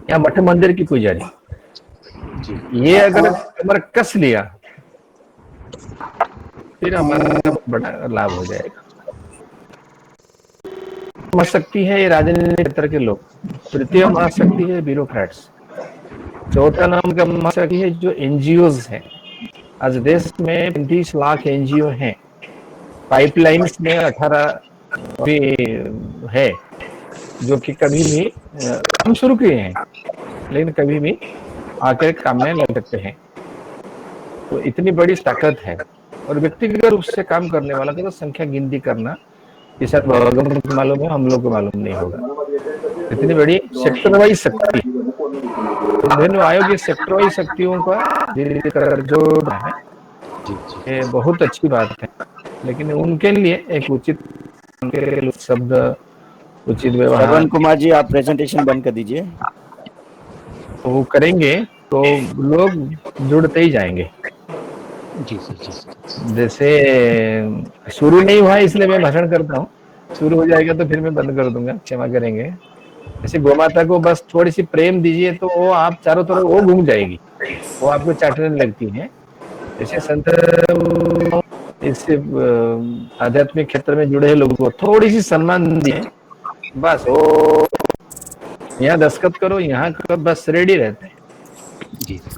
या मठ मंदिर की पुजारी, ये अगर कमर कस लिया फिर हमारा बहुत बड़ा लाभ हो जाएगा। महाशक्ति है ये राजनीतिक क्षेत्र के लोग, तृतीय महाशक्ति है ब्यूरोक्रेट्स, चौथा नाम का महाशक्ति है जो एनजीओज हैं। आज देश में 35 लाख एनजीओ हैं, पाइपलाइंस में 18 भी है जो कि कभी भी काम शुरू किए हैं लेकिन कभी भी आकर काम में लग सकते हैं। तो इतनी बड़ी ताकत है और व्यक्तिगत रूप से काम करने वाला का तो संख्या गिनती करना ये शायद भगवान को मालूम है, हम लोग को मालूम नहीं होगा। इतनी बड़ी सेक्टर वाइज शक्ति, कामधेनु आयोग ये सेक्टर वाइज शक्तियों का धीरे जोड़ है, ये बहुत अच्छी बात है। लेकिन उनके लिए एक उचित शब्द, उचित व्यवहार। श्रवण कुमार जी, आप प्रेजेंटेशन बंद कर दीजिए। वो करेंगे तो लोग जुड़ते ही जाएंगे। जी सर। जैसे शुरू नहीं हुआ इसलिए मैं भाषण करता हूँ, शुरू हो जाएगा तो फिर मैं बंद कर दूंगा, क्षमा करेंगे। जैसे गोमाता को बस थोड़ी सी प्रेम दीजिए तो वो आप चारों तरफ वो घूम जाएगी, वो आपको चाटने लगती है। जैसे संत इस आध्यात्मिक क्षेत्र में जुड़े लोगों को थोड़ी सी सम्मान दिए, बस वो यहाँ दस्तखत करो, यहाँ बस रेडी रहते हैं।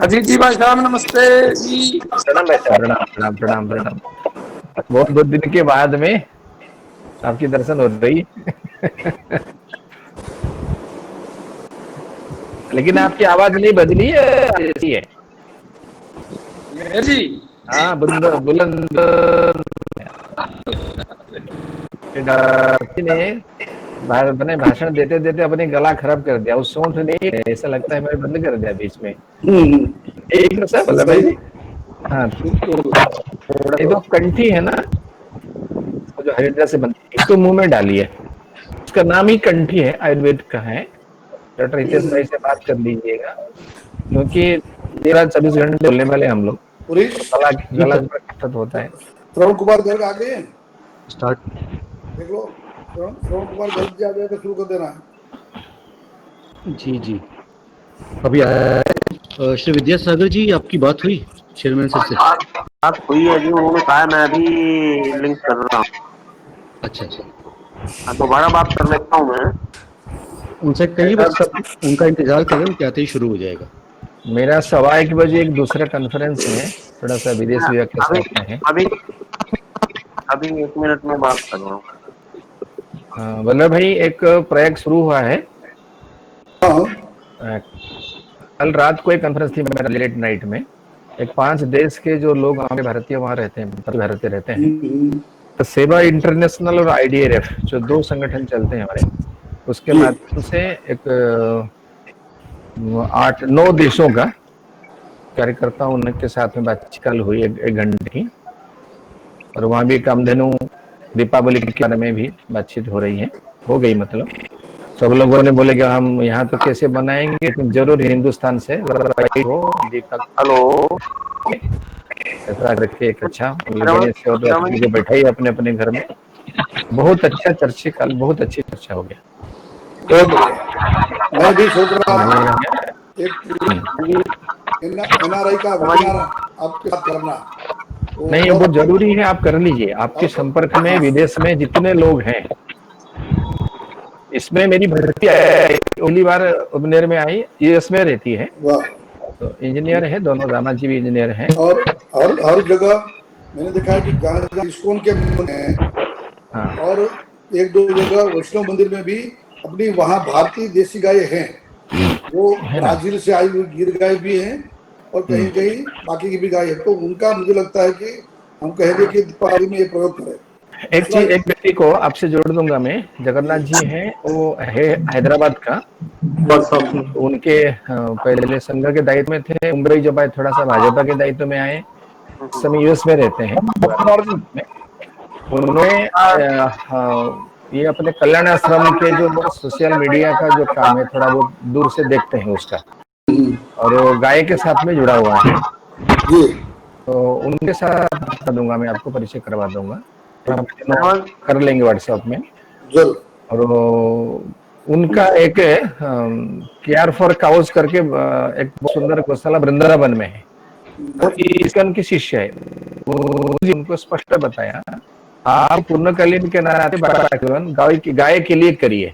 अजीत जी भाई साहब नमस्ते जी। प्रणाम भाई साहब, प्रणाम प्रणाम प्रणाम। बहुत दिन के बाद में आपकी दर्शन हो रही लेकिन आपकी आवाज नहीं बदली है, ऐसी है जी। हाँ, बुलंद ने भाषण देते देते अपने गला खराब कर दिया, उस सोंठ नहीं, ऐसा लगता है मैं बंद कर दिया बीच में। एक बोला भाई। हाँ, ये जो कंठी है ना, जो हरिद्रा से बनती है, इसको मुंह में डालिए, उसका नाम ही कंठी है, आयुर्वेद का है। डॉक्टर हितेश भाई से बात कर लीजिएगा, क्योंकि 13-24 घंटे बोलने वाले हम लोग, गला दिक्कत होता है। श्रवण कुमार गर्ग आ गए, स्टार्ट देख लो। श्रवण कुमार गर्ग जी आ गए तो शुरू कर देना है। जी अभी आया श्री विद्यासागर जी, आपकी बात हुई चेयरमैन सर से? बात हुई है जी, उन्होंने कहा मैं अभी लिंक कर रहा हूँ। अच्छा, दोबारा बात कर लेता हूँ मैं उनसे कई बार उनका इंतजार कर रहे हैं, क्या ही शुरू हो जाएगा। मेरा 1:15 बजे एक दूसरा कॉन्फ्रेंस में थोड़ा सा विदेश विभाग के साथ में है। अभी 1 मिनट में बात कर रहा हूँ। वल्लभ भाई, एक प्रयाग शुरू हुआ है। कल रात को एक कॉन्फ्रेंस थी मेरा लेट नाइट में, एक 5 देश के जो लोग हमारे भारतीय वहां रहते हैं, भारतीय रहते हैं, तो सेवा इंटरनेशनल और IDRF जो 2 संगठन चलते हैं हमारे, उसके माध्यम से एक 8-9 देशों का कार्यकर्ता उनके साथ में बातचीत कल हुई 1 घंटे की, और वहां भी कामधेनु दीपावली के बारे में भी बातचीत हो रही है, हो गई। मतलब सब लोगों ने बोले कि हम यहाँ तो कैसे बनाएंगे, तुम जरूर हिंदुस्तान से हेलो रखे एक अच्छा बैठाई अपने अपने घर में। बहुत अच्छा चर्चा, कल बहुत अच्छी चर्चा हो गया। मैं भी सोच रहा था NRI का वेबिनार आपके साथ करना, नहीं बहुत जरूरी है, आप कर लीजिए। आपके संपर्क में विदेश में जितने लोग हैं, इसमें मेरी भर्ती पहली बार उपनेर में आई, यूएस में रहती है, तो इंजीनियर है, दोनों दामाद जी भी इंजीनियर हैं। और हर जगह मैंने देखा है कि जहाँ इस्कॉन के मंदिर हैं, हाँ, और 1-2 जगह वैष्णव मंदिर में भी अपनी वहाँ भारतीय देसी गाय हैं, वो ब्राजील से आई हुई गिर गाय भी हैं, और कहीं कहीं बाकी की भी गाय है। तो उनका मुझे लगता है कि हम कहेंगे कि दीपावली में ये प्रयोग करें। एक चीज, एक व्यक्ति को आपसे जोड़ दूंगा मैं, जगन्नाथ जी हैं, वो है हैदराबाद का, उनके पहले संघ के दायित्व में थे, मुंबई जब आए थोड़ा सा भाजपा के दायित्व में आए, समय यूएस में रहते हैं। उन्होंने ये अपने कल्याण आश्रम के जो सोशल मीडिया का जो काम है, थोड़ा बहुत दूर से देखते हैं उसका, और वो गाय के साथ में जुड़ा हुआ है, तो उनके साथ बता दूंगा, मैं आपको परिचय करवा दूंगा, कर लेंगे व्हाट्सएप में। और उनका एक केयर फॉर काउज करके एक बहुत सुंदर गौशाला वृंदावन में है, वो इस्कॉन की शिष्य है। उनको स्पष्ट बताया, आप पूर्णकालीन के नाते गाय के लिए करिए,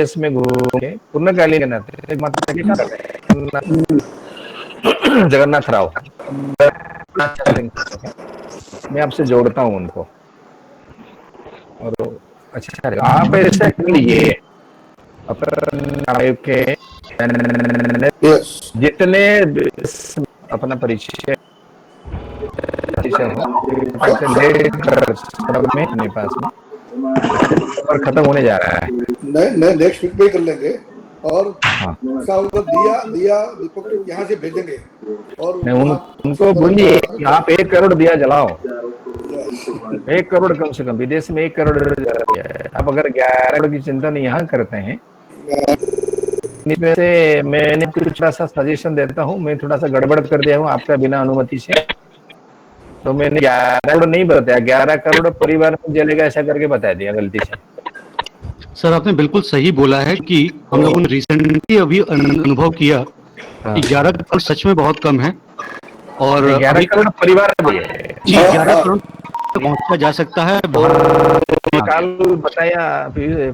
इसमें घूम के पूर्णकालीन के नाते माता के जगन्नाथ राव, मैं आपसे जोड़ता हूँ उनको। और अच्छा आप ऐसा करिए, आयोग के जितने अपना परिचय में अपने पास में और खत्म होने जा रहा है। नहीं, नेक्स्ट वीक में कर लेंगे। और हाँ, दिया दीपक यहाँ से भेजेंगे। और उनको बोलिए कि आप 1 करोड़ दिया जलाओ, 1 करोड़ कम से कम, विदेश में 1 करोड़। आप अगर 11 करोड़ की चिंता नहीं यहाँ करते हैं, इसमें से मैंने कुछ थोड़ा सा सजेशन देता हूँ, मैं थोड़ा सा गड़बड़ कर दिया हूँ आपका बिना अनुमति से, तो मैंने 11 करोड़ नहीं बताया, 11 करोड़ परिवार में जलेगा ऐसा करके बता दिया गलती से। सर आपने बिल्कुल सही बोला है कि हम लोगों ने रिसेंटली अभी अनुभव किया कि 11 करोड़ सच में बहुत कम है, और 11 करोड़ परिवार में 11 करोड़ पहुंचा जा सकता है। कल बताया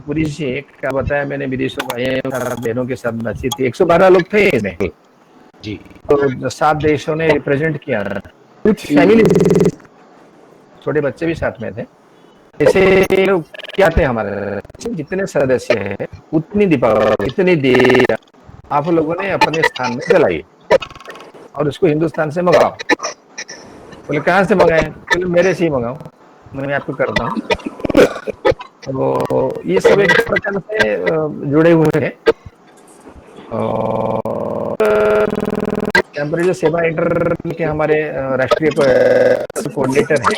पुरी से क्या बताया मैंने, विदेशों बहनों के साथ बातचीत थी, 112 लोग थे इसमें जी, तो 7 देशों ने रिप्रेजेंट किया, कुछ फैमिली छोटे बच्चे भी साथ में थे। ऐसे लोग क्या थे, हमारे जितने सदस्य हैं उतनी दीपावली, इतनी दिया आप लोगों ने अपने स्थान में जलाई और उसको हिंदुस्तान से मंगाओ। बोले कहाँ से मंगाए? बोले मेरे से ही मंगाओ, मैं आपको करता हूँ। तो ये सब एक प्रकार से जुड़े हुए हैं। टेम्परेरी सेवा इंटर के हमारे राष्ट्रीय कोऑर्डिनेटर हैं,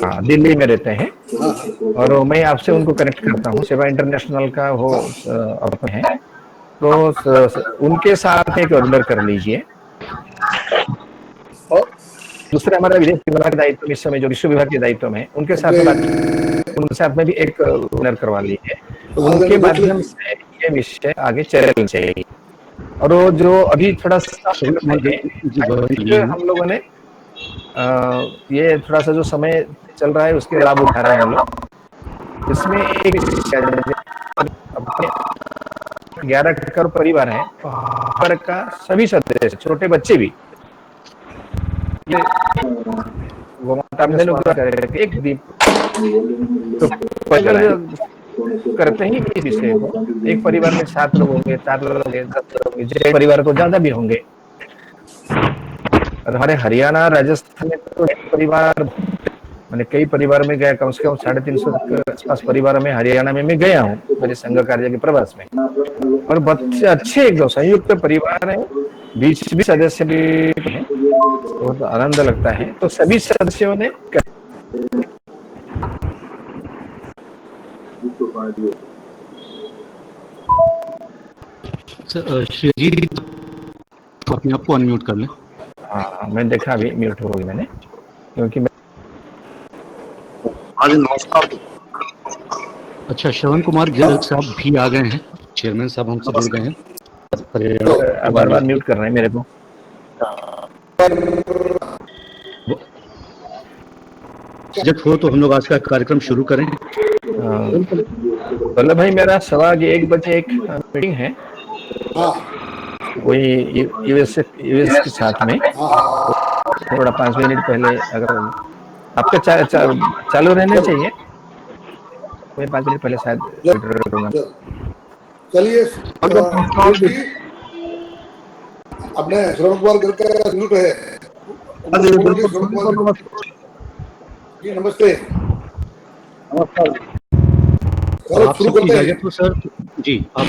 हाँ दिल्ली में रहते हैं, और मैं आपसे उनको कनेक्ट करता हूँ। सेवा इंटरनेशनल का वो अपन है, तो उनके साथ एक ऑर्डर कर लीजिए। और दूसरा हमारा विदेश विभाग के दायित्व इस समय जो विश्व विभाग के दायित्व में, उनके साथ में भी एक ऑर्डर करवा लीजिए, तो उनके माध्यम से ये विषय आगे चलना चाहिए। और वो जो अभी थोड़ा सा हम लोगों ने ये थोड़ा सा जो समय चल रहा है उसके लाभ उठा रहे हैं हम लोग। इसमें एक 11 करोड़ परिवार है, परिवार का सभी सदस्य, छोटे बच्चे भी, ये एक दीप तो करते ही इस विषय को। एक परिवार में 7 लोग होंगे, 4 लोग होंगे, 10 लोग होंगे, जिस परिवार को ज्यादा भी होंगे। हमारे हरियाणा राजस्थान में तो परिवार, मैंने कई परिवार में गया, कम से कम 350 के आसपास परिवार में हरियाणा में मैं गया हूँ मेरे संघ कार्य के प्रवास में, और बच्चे अच्छे एकदम संयुक्त परिवार है, 20 सदस्य भी हैं, बहुत आनंद लगता है। तो सभी सदस्यों ने श्री जी अपने आप को अनम्यूट कर लें। हाँ मैं देखा अभी म्यूट हो गई मैंने, क्योंकि नमस्कार। अच्छा, श्रवण कुमार गिल साहब भी आ गए हैं, चेयरमैन साहब हमसे जुड़ गए हैं। बार म्यूट कर रहे हैं मेरे को। जब हो तो हम लोग आज का कार्यक्रम शुरू करें। वल्लभ भाई, मेरा 1:15 बजे एक मीटिंग है, वही यूएस के साथ में, थोड़ा 5 मिनट पहले अगर आपका चालू रहना चाहिए, मैं 5 मिनट पहले शायद करूंगा। चलिए अपने श्रवण कुमार गिल का म्यूट है जी। नमस्ते। आप सबकी इजाजत हो सर जी। आप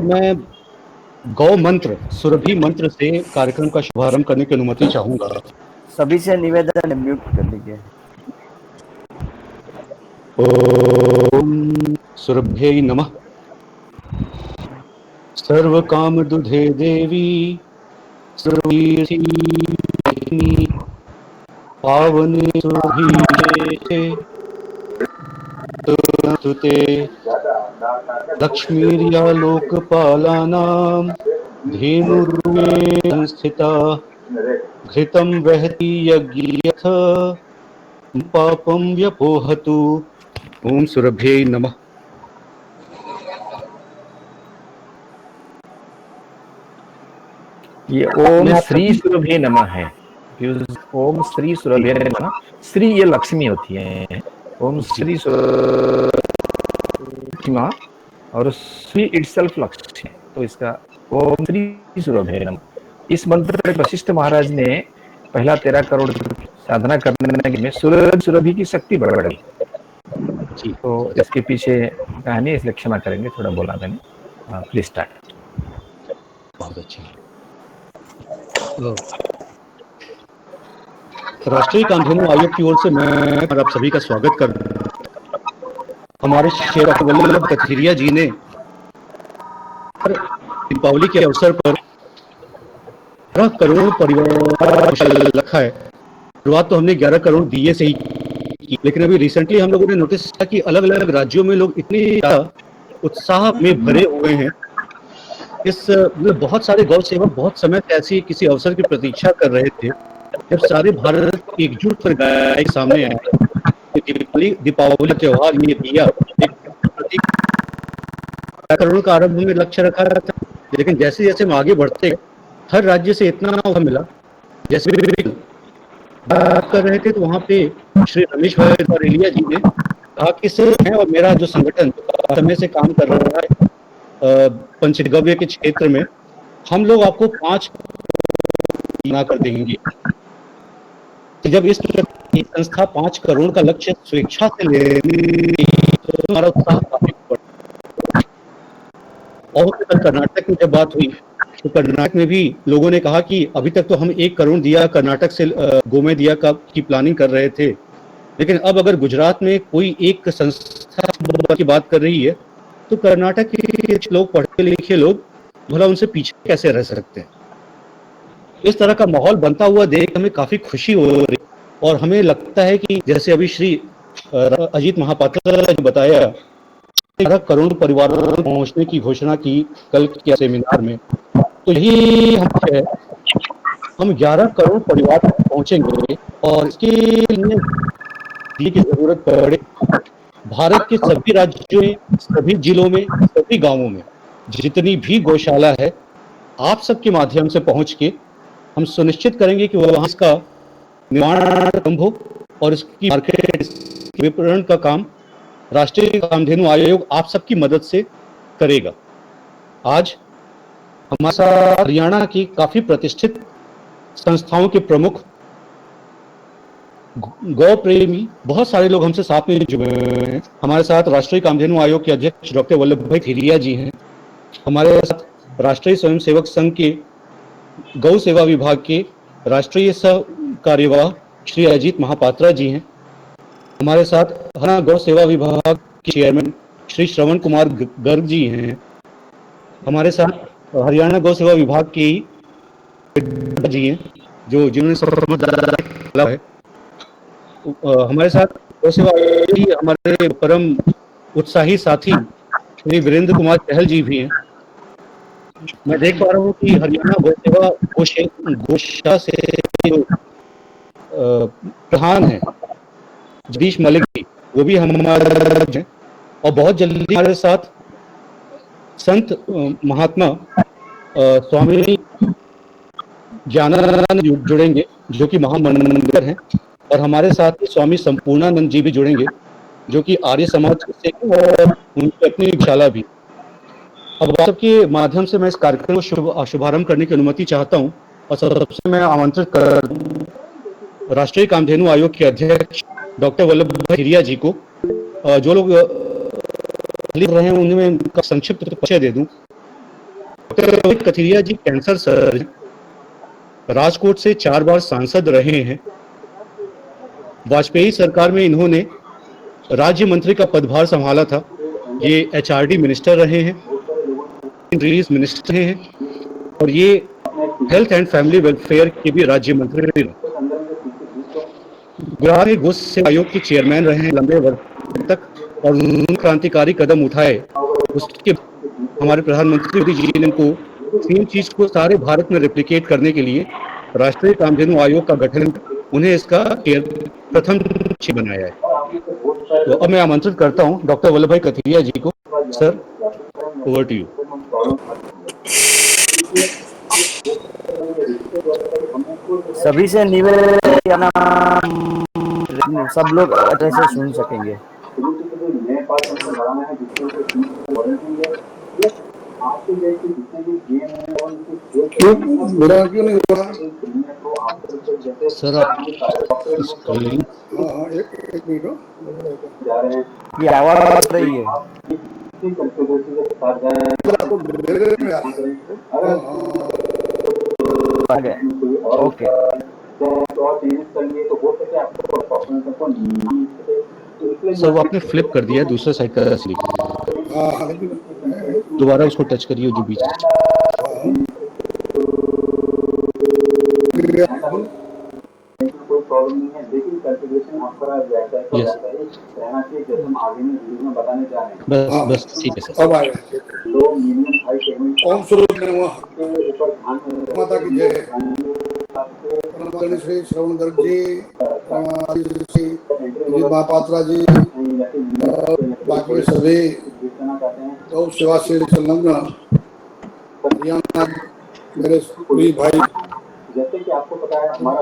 मैं गौ मंत्र सुरभि मंत्र से कार्यक्रम का शुभारंभ करने की अनुमति चाहूंगा। सभी से निवेदन है, म्यूट कर लीजिए। ओम सुरभ्यै नमः। सर्व काम दुधे देवी सर्वतीर्थी पावने सुरभि ते लक्ष्मीर्या लोकपालानां धेनुर्मे स्थिता घृतं वहति यज्ञयथ पापं व्यपोहतु। ओम सुरभ्ये नमः। ये ओम श्री सुरभि नमः है। ओम श्री सुरभि नमः, श्री ये लक्ष्मी होती है। ओम श्री सुरभि और श्री इटसेल्फ लक्ष्मी है, तो इसका ओम श्री सुरभि नमः। इस मंत्र में वशिष्ठ महाराज ने पहला 13 करोड़ साधना करने में सूरज सुरभि की शक्ति बढ़ गई। तो इसके पीछे कहानी, इसलिए क्षमा करेंगे, थोड़ा बोला मैंने। Please start. बहुत अच्छी। राष्ट्रीय कामधेनु आयोग की ओर से मैं आप सभी का स्वागत कर रहा हूं। हमारे श्री वल्लभ कथीरिया जी ने दीपावली के अवसर पर 11 करोड़ परिवार रखा है। शुरुआत तो हमने 11 करोड़ दिए से ही की, लेकिन अभी रिसेंटली हम लोगों ने नोटिस किया कि अलग अलग राज्यों में लोग इतने उत्साह में भरे हुए हैं। इस बहुत सारे गौ सेवक बहुत समय से ऐसी किसी अवसर की प्रतीक्षा कर रहे थे जब सारे भारत एकजुट होकर गाय के सामने आए। दीपावली त्योहार ये दिया एक प्रतीक करोड़ का आरंभ में लक्ष्य रखा था, लेकिन जैसे जैसे हम आगे बढ़ते हर राज्य से इतना मिला। जैसे बात कर रहे थे तो वहाँ पे श्री रमेश भाई बरेलिया जी ने कहा कि सर मैं और मेरा जो संगठन समय से काम कर रहा है पंचगव्य के क्षेत्र में, हम लोग आपको 5 बना कर देंगे। तो जब इस संस्था 5 करोड़ का लक्ष्य स्वेच्छा से ले तो हमारा उत्साह काफी बढ़ा। और कर्नाटक में जब बात हुई तो कर्नाटक में भी लोगों ने कहा कि अभी तक तो हम 1 करोड़ दिया कर्नाटक से गोमेद दिया की प्लानिंग कर रहे थे, लेकिन अब अगर गुजरात में कोई एक संस्था की बात कर रही है तो कर्नाटक के लोग, पढ़े लिखे लोग, भला उनसे पीछे कैसे रह सकते हैं। इस तरह का माहौल बनता हुआ देख हमें काफी खुशी हो रही और हमें लगता है कि जैसे अभी श्री अजीत महापात्रा ने बताया 11 करोड़ परिवारों तक पहुंचने की घोषणा की कल के सेमिनार में, तो यही है हम 11 करोड़ परिवार तक पहुंचेंगे और इसके लिए की जरूरत पड़े भारत के सभी राज्यों में, सभी जिलों में, सभी गांवों में जितनी भी गौशाला है, आप सबके माध्यम से पहुंच के हम सुनिश्चित करेंगे कि वहां इसका निर्माण हो और इसकी मार्केट विपणन का काम राष्ट्रीय कामधेनु आयोग आप सबकी मदद से करेगा। आज हमारे साथ हरियाणा की काफी प्रतिष्ठित संस्थाओं के प्रमुख, गौ प्रेमी बहुत सारे लोग हमसे साथ में जुड़े हैं। हमारे साथ राष्ट्रीय कामधेनु आयोग के अध्यक्ष डॉक्टर वल्लभ भाई कथीरिया जी हैं। हमारे साथ राष्ट्रीय स्वयंसेवक संघ के गौ सेवा विभाग के राष्ट्रीय सह कार्यवाह श्री अजीत महापात्रा जी हैं। हमारे साथ हरियाणा गौ सेवा विभाग के चेयरमैन श्री श्रवण कुमार गर्ग जी हैं। हमारे साथ हरियाणा गौ सेवा विभाग के जी हैं जिन्होंने है। हमारे साथ गौ सेवा हमारे परम उत्साही साथी श्री वीरेंद्र कुमार चहल जी भी हैं। मैं देख पा रहा हूँ कि हरियाणा गौ सेवा गोशा से प्रधान है जगदीश मलिक जी, वो भी हमारे हैं। और बहुत जल्दी हमारे साथ संत महात्मा स्वामी ज्ञानानंद जुड़ेंगे जो कि महामंडल हैं, और हमारे साथ ही स्वामी संपूर्णानंद जी भी जुड़ेंगे जो कि आर्य समाज से और उनकी अपनी शाला भी। अब आप सबके माध्यम से मैं इस कार्यक्रम को शुभारंभ करने की अनुमति चाहता हूं और सबसे मैं आमंत्रित कर राष्ट्रीय कामधेनु आयोग के अध्यक्ष डॉक्टर वल्लभ भाई कथीरिया जी को, जो लोग लिख रहे हैं उनमें उनका संक्षिप्त परिचय दे दूं। डॉक्टर कथीरिया जी कैंसर सर्जन, राजकोट से 4 बार सांसद रहे हैं। वाजपेयी सरकार में इन्होंने राज्य मंत्री का पदभार संभाला था। ये एचआरडी मिनिस्टर रहे हैं, रिलीज मिनिस्टर हैं और ये हेल्थ एंड फैमिली वेलफेयर के भी राज्य मंत्री रहे। गुजरात के गौ सेवा आयोग के चेयरमैन रहे हैं लंबे वर्ष तक और उन्होंने क्रांतिकारी कदम उठाए, उसके हमारे प्रधानमंत्री मोदी जी ने इनको सेम चीज को सारे भारत में रेप्लिकेट करने के लिए राष्ट्रीय कामधेनु आयोग का गठन, उन्हें इसका प्रथम चीफ बनाया है। तो अब मैं आमंत्रित करता हूं डॉक्टर वल्लभ भाई कथिरिया जी को। Sir, over to you. सभी से निवेदन है कि अपना सब लोग अच्छे से सुन सकेंगे। क्यों मेरा क्यों नहीं हो रहा? सर आप स्क्रीन हाँ हाँ, एक मिनट हो। ये आवाज आ रही है। आपको मेरे में आ रहा है। हाँ, हाँ। आ गए। ओके। सर वो आपने फ्लिप कर दिया है दूसरे साइड का स्लीप, हाँ हाँ, लेकिन दोबारा उसको टच करिए जो बीच। कोई प्रॉब्लम नहीं है, लेकिन कैलकुलेशन आपका वैसा है यस रहना चाहिए जैसे हम आगे में वीडियो में बताने जा रहे हैं। बस हाँ, बस ठीक है सर। अब आएगा। लो मिनिमम हाई पेमेंट ओम स्वरूप में हुआ के ऊपर ध्यान माता की जय। परम श्री श्रवण गर्ग जी, श्री महापात्रा जी और बाकी सभी गौ सेवा से संलग्न हरियाणा मेरे पूरी भाई, जैसे कि आपको पता है हमारा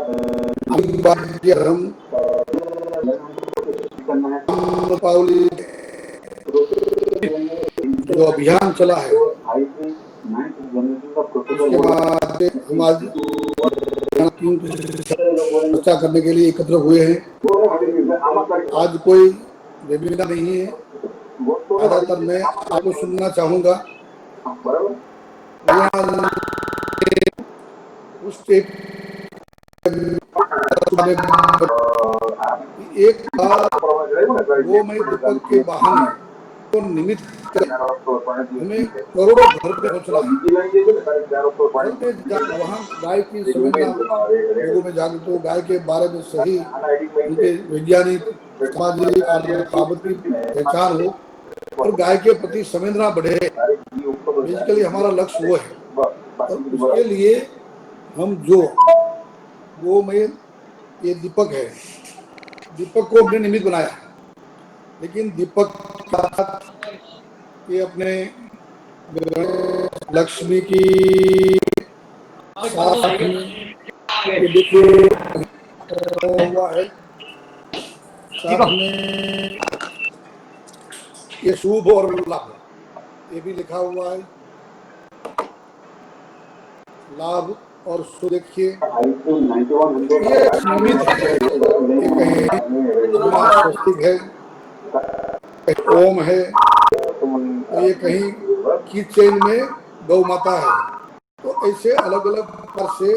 धर्म पावली जो अभियान चला है, उसके बाद हम आज चर्चा करने के लिए एकत्र हुए हैं। आज कोई वेबिनार नहीं है, ज्यादातर मैं आपको सुनना चाहूंगा उस एक बार वो मैं दीपक के बहाने तो निमित्त हमें करोड़ों घर पे पहुंचना है। वहाँ गाय की संवेदना लोगों में जागृत हो, गाय के बारे में सही उनके वैज्ञानिक सामाजिक आर्थिक पहचान हो और गाय के प्रति संवेदना बढ़े। बेसिकली हमारा लक्ष्य वो है और उसके लिए हम जो गोमय ये दीपक है, दीपक को हमने निमित्त बनाया, लेकिन दीपक ये अपने लक्ष्मी की साथ में देखिए हुआ है, साथ में ये शुभ और लाभ ये भी लिखा हुआ है। लाभ और शुभ देखिए ये निमित्त है, ये कहीं स्वस्तिक है, ओम है, तो ये कहीं की चेन में गौ माता है। तो ऐसे अलग अलग प्रकार से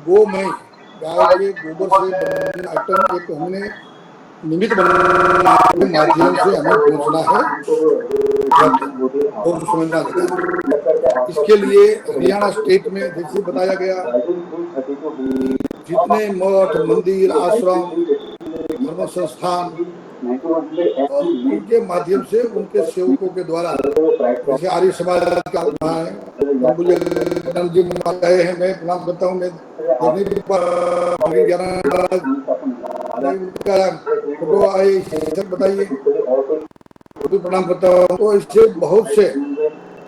गोमय गाय के गोबर से बने आइटम एक हमने निमित्त बनाने के माध्यम से हमें पहुंचना है और समझना देता है। इसके लिए हरियाणा स्टेट में जैसे बताया गया जितने मठ मंदिर आश्रम धर्म संस्थान और उनके माध्यम से उनके सेवकों के द्वारा जैसे आर्य समाज का है जी गए हैं, मैं प्रणाम करता हूँ। मैं फोटो आए बताइए भी प्रणाम करता हूँ। तो इससे बहुत से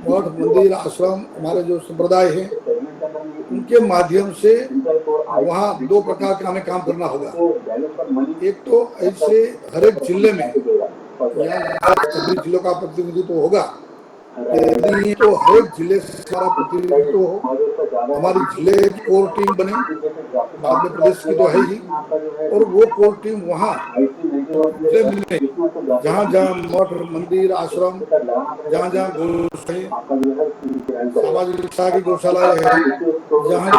मठ मंदिर आश्रम हमारे जो संप्रदाय हैं उनके माध्यम से वहाँ दो प्रकार का हमें काम करना होगा। एक तो ऐसे हर एक जिले में यहाँ सभी जिलों का प्रतिनिधित्व होगा, यदि तो हर एक जिले से सारा प्रतिनिधित्व हो, हमारी जिले की कोर टीम बने, बाद में प्रदेश की तो है ही, और वो कोर टीम वहाँ जहाँ जहाँ मठ मंदिर आश्रम जहाँ जहाँ सामाजिक शिक्षा की गौशालाएं है, जहाँ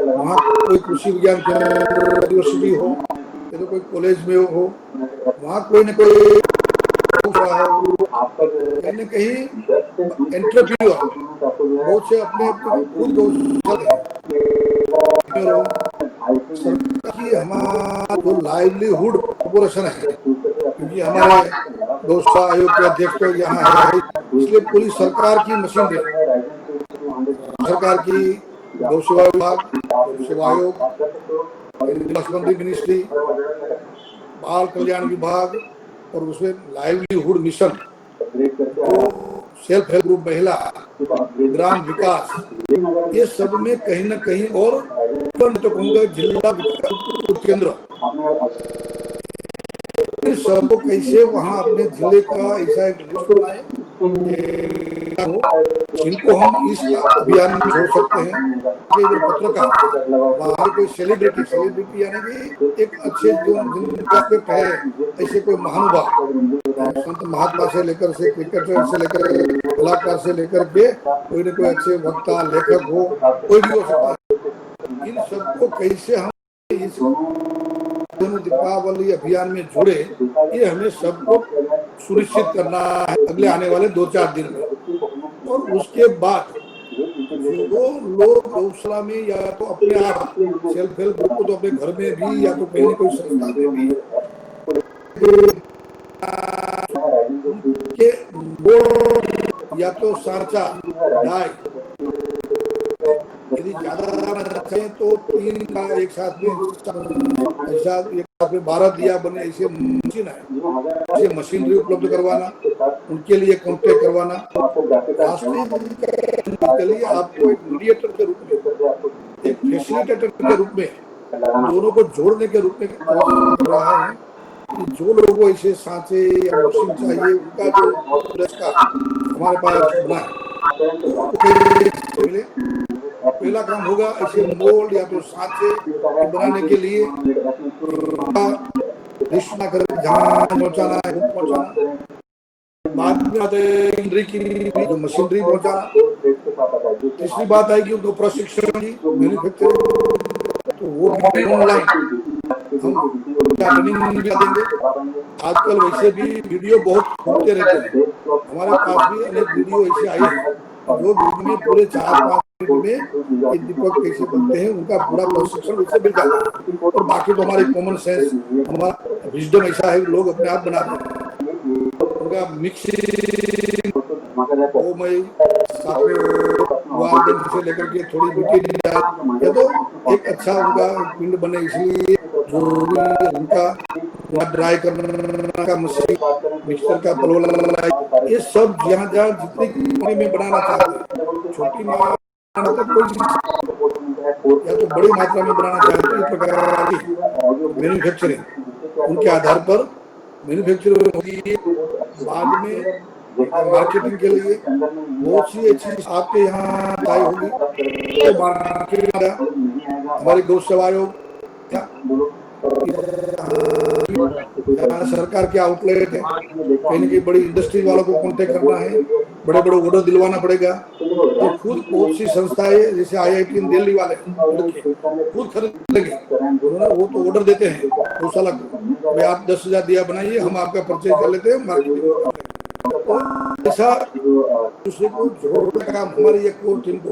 वहाँ कोई कृषि विज्ञान केंद्र यूनिवर्सिटी हो या तो कोई कॉलेज में हो, वहाँ कोई न कोई कहीं न कहीं एंटरप्रेन्योर बहुत से अपने खुद कि हमारा जो लाइवलीहुड कॉर्पोरेशन है, क्योंकि हमारे गौशाला आयोग के अध्यक्ष तो यहाँ है, इसलिए पूरी सरकार की मशीनरी, सरकार की गौ सेवा विभाग, गौ सेवा आयोग, हस्बेंड्री मिनिस्ट्री, बाल कल्याण विभाग और उसमें लाइवलीहुड मिशन, तो सेल्फ हेल्प ग्रुप महिला, ग्राम विकास, ये सब में कहीं न कहीं और तो कहूँगा जिला विकास केंद्र सबको कैसे वहाँ अपने जिले का ऐसा एक लिस्ट बनाए जिनको हम इस अभियान में जोड़ सकते हैं। इधर पत्रकार, वहाँ कोई सेलिब्रिटी यानी कि एक अच्छे जो जिनका है ऐसे कोई महानुभाव, संत महात्मा से लेकर से क्रिकेटर से लेकर कलाकार से लेकर के कोई न कोई अच्छे वक्ता लेखक हो, कोई भी हो सकता है। इन सबको कैसे हम इस दीपावली अभियान में जुड़े, ये हमें सबको सुनिश्चित करना है अगले आने वाले 2-4 दिन में। और उसके बाद जो लोग गौशाला में या तो अपने आप सेल्फ हेल्प ग्रुप को तो अपने घर में भी या तो कहीं कोई संस्था में भी के या तो सारचा गाय यदि ज्यादा रखें तो 3 का एक साथ में 12 दिया बने ऐसे मशीन है, ऐसे मशीनरी उपलब्ध करवाना, उनके लिए कॉन्टेक्ट करवाना, के लिए आपको एक मीडिएटर के रूप में, एक फैसिलिटेटर के रूप में, दोनों को जोड़ने के रूप में रहा है कि जो लोगों को ऐसे सांचे या मशीन चाहिए उनका जो हमारे पास बना है। पहला काम होगा ऐसे मोल्ड या तो सांचे बनाने के लिए जहाँ पहुँचाना है पहुँचाना, बाद में आते की जो मशीनरी पहुँचाना, तीसरी बात आएगी उनको प्रशिक्षण की मैन्युफैक्चरिंग, तो वो ऑनलाइन हम ट्रेनिंग भी देंगे। आजकल वैसे भी वीडियो बहुत घूमते रहते हैं, हमारे पास भी अनेक वीडियो ऐसे आई है जो वीडियो में पूरे 4-5 में दीपक कैसे बनते हैं उनका पूरा प्रशिक्षण उससे मिल जाता है। और बाकी तो हमारी कॉमन सेंस, हमारा विजडम ऐसा है लोग अपने आप बनाते हैं। उनका मिक्सिंग से लेकर के थोड़ी मिट्टी या तो एक अच्छा उनका पिंड बने, इसलिए जो भी उनका ड्राई करना का मशीन, मिक्सर का पलोला, ये सब जहाँ जहाँ जितनी कंपनी में बनाना चाहते हैं, छोटी मतलब कोई या तो बड़ी मात्रा में बनाना चाहते हैं, प्रकार की मैन्युफैक्चरिंग उनके आधार पर मैन्युफैक्चरिंग होगी। बाद में मार्केटिंग के लिए बहुत सी अच्छी आपके यहाँ तय होगी, तो मार्केटिंग हमारी गौ सेवा आयोग सरकार के आउटलेट है, कहीं न कहीं बड़ी इंडस्ट्री वालों को कांटेक्ट करना है, बड़े बड़े ऑर्डर दिलवाना पड़ेगा। तो खुद बहुत सी संस्थाएं जैसे IIT दिल्ली वाले खुद खरीदेंगे, वो तो ऑर्डर देते हैं गौशाला को, भाई आप 10,000 दिया बनाइए, हम आपका परचेज कर लेते हैं, मार्केटिंग ऐसा दूसरे को जोड़ने का काम हमारी एक कोर टीम को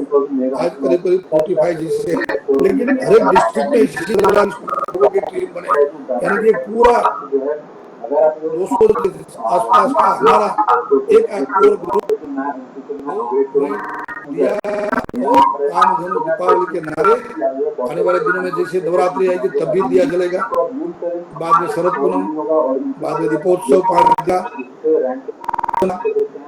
आज करीब 45 जिससे, लेकिन हर एक डिस्ट्रिक्ट में इसी दौरान की टीम बने, यानी कि पूरा 200 आसपास का हमारा एक कोर ग्रुप दिया। काम धन दीपावली के नारे आने वाले दिनों में जैसे नवरात्रि आएगी तब भी दिया जलेगा, बाद में शरद पूनम, बाद में दीपोत्सव,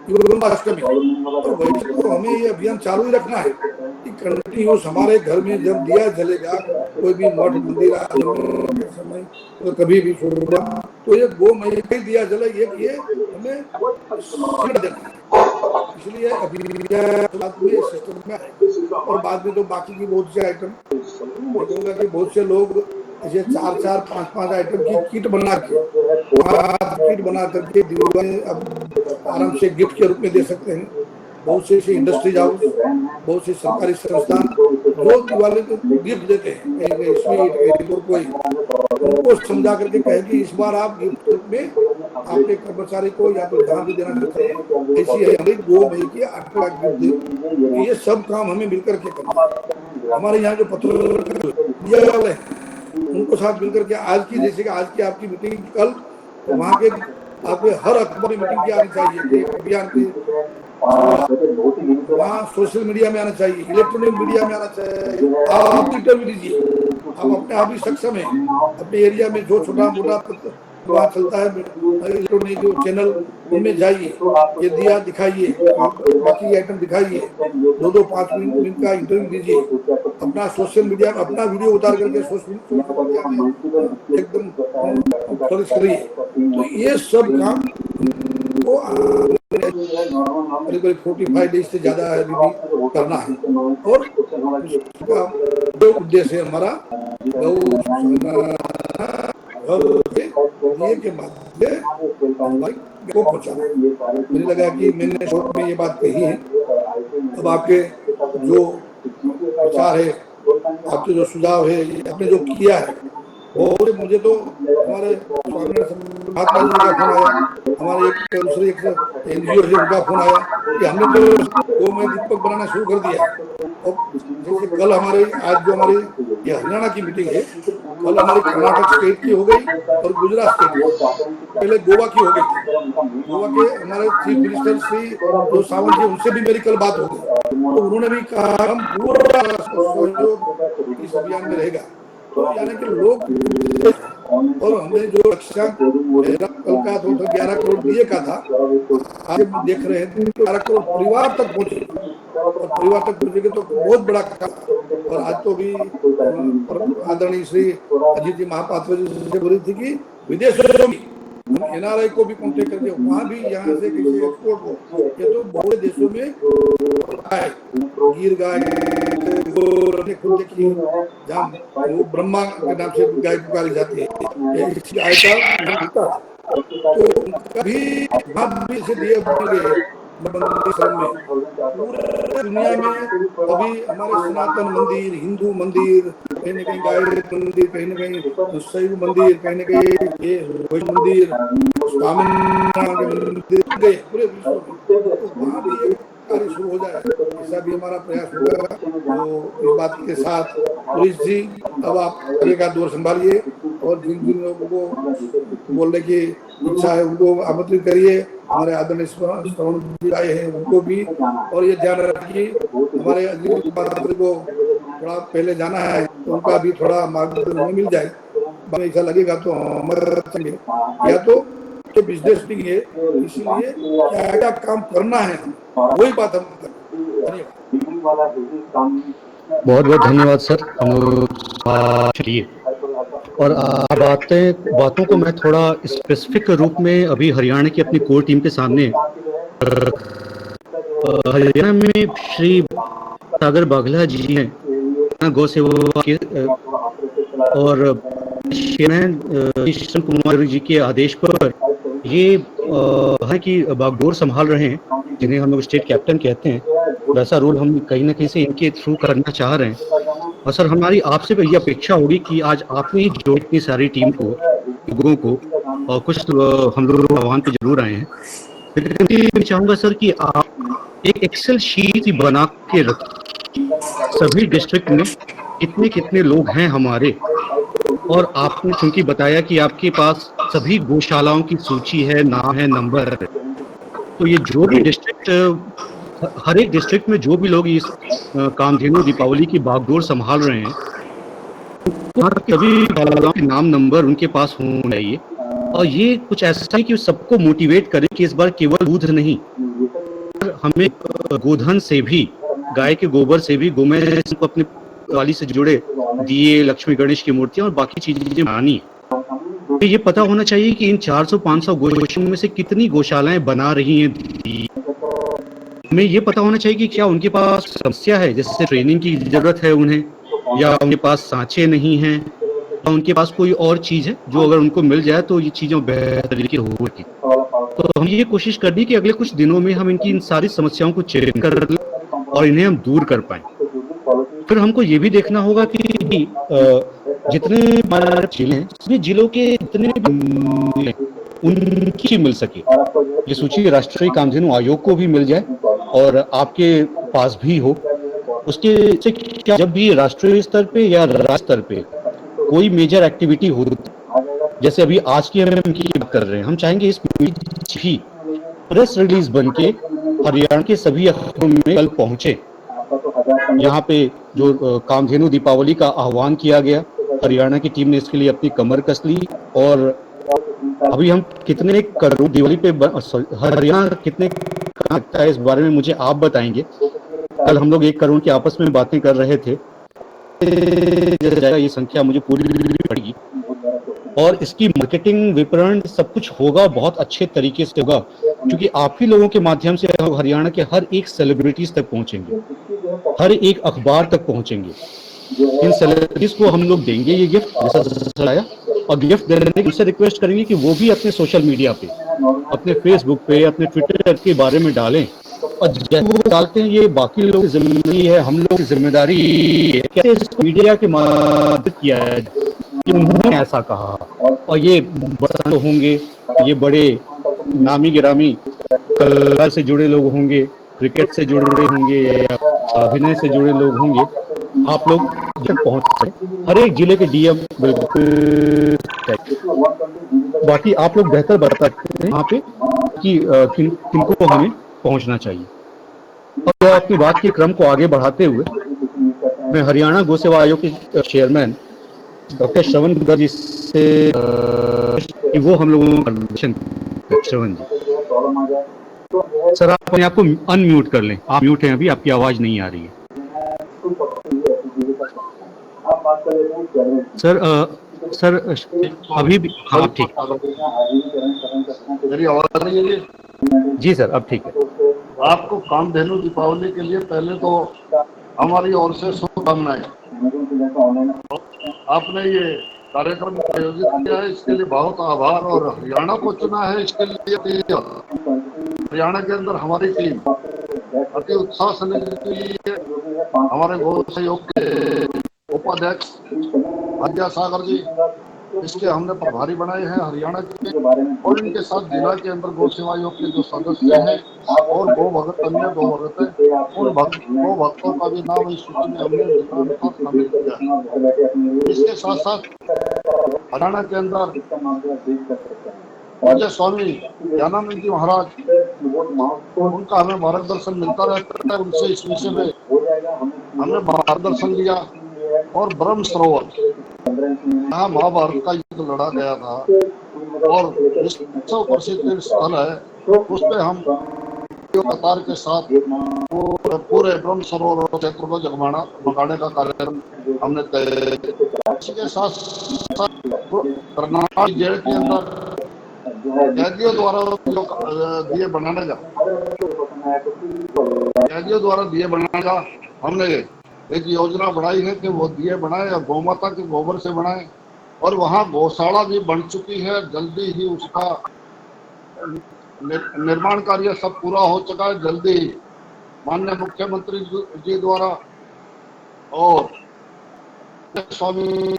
जन्माष्टमी, तो हमें ये अभियान चालू ही रखना है कि कंटिन्यूस हमारे घर में जब दिया जलेगा, कोई भी मठ मंदिर समय तो कभी भी शुरू तो ये गो मई ही दिया जले, ये हमें देना है। इसलिए अभियान सिस्टम में और बाद में तो बाकी की बहुत से आइटम देखूंगा कि बहुत से लोग ऐसे 4-4, 5-5 आइटम की किट बना करके दिवाली अब आराम से गिफ्ट के रूप में दे सकते हैं। बहुत से इंडस्ट्रीज हाउस, बहुत से सरकारी संस्थान जो दिवाली को गिफ्ट देते हैं, कोई उनको समझा करके कहे कि इस बार आप गिफ्ट में आपके कर्मचारी को या तो ध्यान भी देना चाहते हैं, ऐसी है हमारी 2 मई की 8 लाख गिफ्ट। ये सब काम हमें मिलकर के करना है। हमारे यहाँ जो पत्र वाले उनको साथ मिलकर के आज की जैसे कि आज की आपकी मीटिंग, कल वहाँ के आपके हर अखबार में मीटिंग की आनी चाहिए, एक अभियान की वहाँ सोशल मीडिया में आना चाहिए, इलेक्ट्रॉनिक मीडिया में आना चाहिए। आप इंटरव्यू दीजिए, आप अपने आप ही सक्षम है, अपने एरिया में जो छोटा मोटा वहाँ चलता है इलेक्ट्रॉनिक जो चैनल, उनमें जाइए, ये दिया दिखाइए, बाकी आइटम दिखाइए, 2-2 5 मिनट का इंटरव्यू दीजिए, अपना सोशल मीडिया में अपना वीडियो उतार करके सोशल मीडिया में एकदम फ्लरिश करिए। तो ये सब काम को करीब 45 डेज से ज्यादा अभी भी करना है। और उसका जो उद्देश्य है हमारा दिए के माध्यम को पहुंचाना। मुझे लगा कि मैंने शॉर्ट में ये बात कही है। अब आपके जो विचार है, आपके जो सुझाव है, आपने जो किया है, और मुझे तो हमारे महात्मा जी का फोन आया, हमारे एक दूसरे एक NGO से उनका फोन आया कि हमने तो वो में दीपक बनाना शुरू कर दिया। और जैसे कल हमारे आज जो हमारी ये हरियाणा की मीटिंग है, कल हमारी कर्नाटक स्टेट की हो गई और गुजरात स्टेट की, पहले गोवा की हो गई थी। गोवा के हमारे चीफ मिनिस्टर श्री जो सावंत जी, उनसे भी मेरी कल बात हो गई, तो उन्होंने भी कहा हम पूरा सहयोग इस अभियान में रहेगा। तो यानी कि लोग, और हमें जो लक्ष्यांक कल का 11 करोड़ दिए का था, आज हम देख रहे हैं 11 करोड़ परिवार तक पहुंचे, और परिवार तक पहुंचेंगे तो बहुत बड़ा काम। और आज तो भी आदरणीय श्री अजीत जी महापात्र जी से बोली थी कि विदेशों में NRI को भी कॉन्टेक्ट करके वहाँ भी यहाँ से किसी एक्सपोर्ट हो, ये तो बहुत देशों में है। गिर गाय खुद देखिए, जहाँ वो ब्रह्मा के नाम से गाय पुकारी जाती है, इसकी आय का तो कभी से दिए श्रम में पूरे दुनिया में अभी हमारे सनातन मंदिर, हिंदू मंदिर, कहीं न कहीं गाय मंदिर, कहीं न कहीं शैव मंदिर, कहीं न कहीं ये मंदिर, स्वामीनारायण के मंदिर गए पूरे विश्व में, तो वहाँ भी एक कार्य शुरू हो जाए, ऐसा भी हमारा प्रयास होगा। तो इस बात के साथ पुलिस जी, अब आप आगे का दौर संभालिए, और जिन जिन लोगों को बोलने की इच्छा है उनको आमंत्रित करिए। हमारे आदरणीय श्रवण जी आए हैं, उनको भी, और ये ध्यान रखिए हमारे अजीत पात्र को थोड़ा पहले जाना है, तो उनका भी थोड़ा मार्गदर्शन मिल जाए। ऐसा लगेगा तो हमारे या तो बिजनेस नहीं है, इसीलिए क्या क्या काम करना है वही बात हम करें। बहुत बहुत धन्यवाद सर। और बातों को मैं थोड़ा स्पेसिफिक रूप में अभी हरियाणा की अपनी कोर टीम के सामने, हरियाणा में श्री सागर बाघला जी हैं गौ सेवा के, और कृष्ण कुमार जी के आदेश पर ये है कि बागडोर संभाल रहे हैं, जिन्हें हम लोग स्टेट कैप्टन कहते हैं। वैसा रोल हम कहीं ना कहीं से इनके थ्रू करना चाह रहे हैं। और सर हमारी आपसे ये अपेक्षा होगी कि आज आपने ही जो इतनी सारी टीम को, लोगों को, और कुछ हम लोग आह्वान पे जरूर आए हैं, लेकिन मैं चाहूँगा सर कि आप एक एक्सेल शीट बना के रखें सभी डिस्ट्रिक्ट में कितने कितने लोग हैं हमारे। और आपने चूंकि बताया कि आपके पास सभी गौशालाओं की सूची है, नाम है, नंबर है, तो ये जो भी डिस्ट्रिक्ट, हर एक डिस्ट्रिक्ट में जो भी लोग इस कामधेनु दीपावली की बागडोर संभाल रहे हैं, सभी गौशालाओं के नाम नंबर उनके पास होने चाहिए। और ये कुछ ऐसा है कि सबको मोटिवेट करे कि इस बार केवल दूध नहीं, हमें गोधन से भी, गाय के गोबर से भी, गोमय को अपने वाली से जुड़े दिए, लक्ष्मी गणेश की मूर्तियां और बाकी चीजें बनानी है। तो ये पता होना चाहिए कि इन 400-500 गौशालाओं में से कितनी गौशालाएं बना रही हैं। हमें ये पता होना चाहिए कि क्या उनके पास समस्या है, जैसे ट्रेनिंग की जरूरत है उन्हें, या उनके पास सांचे नहीं हैं, या उनके पास कोई और चीज है जो अगर उनको मिल जाए तो ये चीजें बेहतर तरीके होगी। तो हम ये कोशिश करनी कि अगले कुछ दिनों में हम इनकी इन सारी समस्याओं को चेक कर लें और इन्हें हम दूर कर पाएं। फिर हमको ये भी देखना होगा कि जितने जिले हैं, सभी जिलों के जितने उनकी मिल सके ये सूची राष्ट्रीय कामधेनु आयोग को भी मिल जाए और आपके पास भी हो। उसके से क्या, जब भी राष्ट्रीय स्तर पे या राज्य स्तर पे कोई मेजर एक्टिविटी हो जैसे अभी आज की हम की बात कर रहे हैं, हम चाहेंगे इस भी प्रेस रिलीज बन के हरियाणा के सभी अखबारों में कल पहुंचे। यहाँ पे जो कामधेनु दीपावली का आह्वान किया गया, हरियाणा की टीम ने इसके लिए अपनी कमर कस ली। और अभी हम कितने करोड़ दिवाली पे हरियाणा कितने लगता है इस बारे में मुझे आप बताएंगे। कल हम लोग 1 करोड़ की आपस में बातें कर रहे थे, जैसे जाएगा ये संख्या मुझे पूरी पड़ेगी। और इसकी मार्केटिंग विपणन सब कुछ होगा, बहुत अच्छे तरीके से होगा, क्योंकि आप ही लोगों के माध्यम से हरियाणा के हर एक सेलिब्रिटीज तक पहुंचेंगे, हर एक अखबार तक पहुंचेंगे। इन सेलिब्रिटीज को हम लोग देंगे ये गिफ्ट, जैसा आया, और गिफ्ट देने के उनसे रिक्वेस्ट करेंगे कि वो भी अपने सोशल मीडिया पे, अपने फेसबुक पे, अपने ट्विटर के बारे में डालें। और जैसे वो डालते हैं, ये बाकी लोगों की जिम्मेदारी है, हम लोग की जिम्मेदारी है कैसे इस मीडिया के माध्यम किया है कि उन्होंने ऐसा कहा। और ये बड़े होंगे, ये बड़े नामी गिरामी कला से जुड़े लोग होंगे, क्रिकेट से जुड़े होंगे या अभिनय से जुड़े लोग होंगे, आप लोग जब पहुंच सकते, हर एक जिले के डीएम बिल्कुल। बाकी आप लोग बेहतर बता सकते हैं यहाँ पे कि किनको हमें पहुंचना चाहिए। और अपनी बात के क्रम को आगे बढ़ाते हुए मैं हरियाणा गौ सेवा आयोग के चेयरमैन डॉक्टर श्रवण गुप्ता जी से कि वो हम लोगों का श्रवण जी, सर आप अपने आप को अनम्यूट कर लें, आप म्यूट हैं अभी, आपकी आवाज नहीं आ रही है सर। सर अभी भी, हाँ ठीक, मेरी आवाज आ रही है? जी सर अब ठीक है। आपको कामधेनु दीपावली के लिए पहले तो हमारी ओर से शुभकामनाएं। आपने ये कार्यक्रम आयोजित किया है, इसके लिए बहुत आभार। और हरियाणा को चुना है इसके लिए, हरियाणा के अंदर हमारी टीम अति उत्साह से लगी है। हमारे गौ सहयोग के उपाध्यक्ष अजय सागर जी, इसके हमने प्रभारी बनाए हैं हरियाणा के, और इनके साथ जिला के अंदर गौ सेवा आयोग के जो सदस्य हैं और गौ भक्त, अन्य गौ भक्त हैं, उन गौ भक्तों का भी नाम इस सूची में हमने निशानानुसार शामिल किया है। इसके साथ साथ हरियाणा के अंदर पूज्य स्वामी ज्ञानानंद जी महाराज, उनका हमें मार्गदर्शन मिलता रहता है। उनसे इस विषय में हमने मार्गदर्शन लिया। और ब्रह्म सरोवर, यहाँ महाभारत का युद्ध लड़ा गया था और विश्व प्रसिद्ध स्थल है, उस पर हम कतार के साथ पूरे ब्रह्म सरोवर क्षेत्र को जगमगाने का कार्यक्रम हमने तय किया। इसी के साथ कर्नाटक जेल के अंदर कैदियों द्वारा दिए बनाने का हमने एक योजना बनाई है कि वो दिए बनाए और गौमाता के गोबर से बनाए। और वहाँ गौशाला भी बन चुकी है, जल्दी ही उसका निर्माण कार्य सब पूरा हो चुका है। जल्दी ही माननीय मुख्यमंत्री जी द्वारा और स्वामी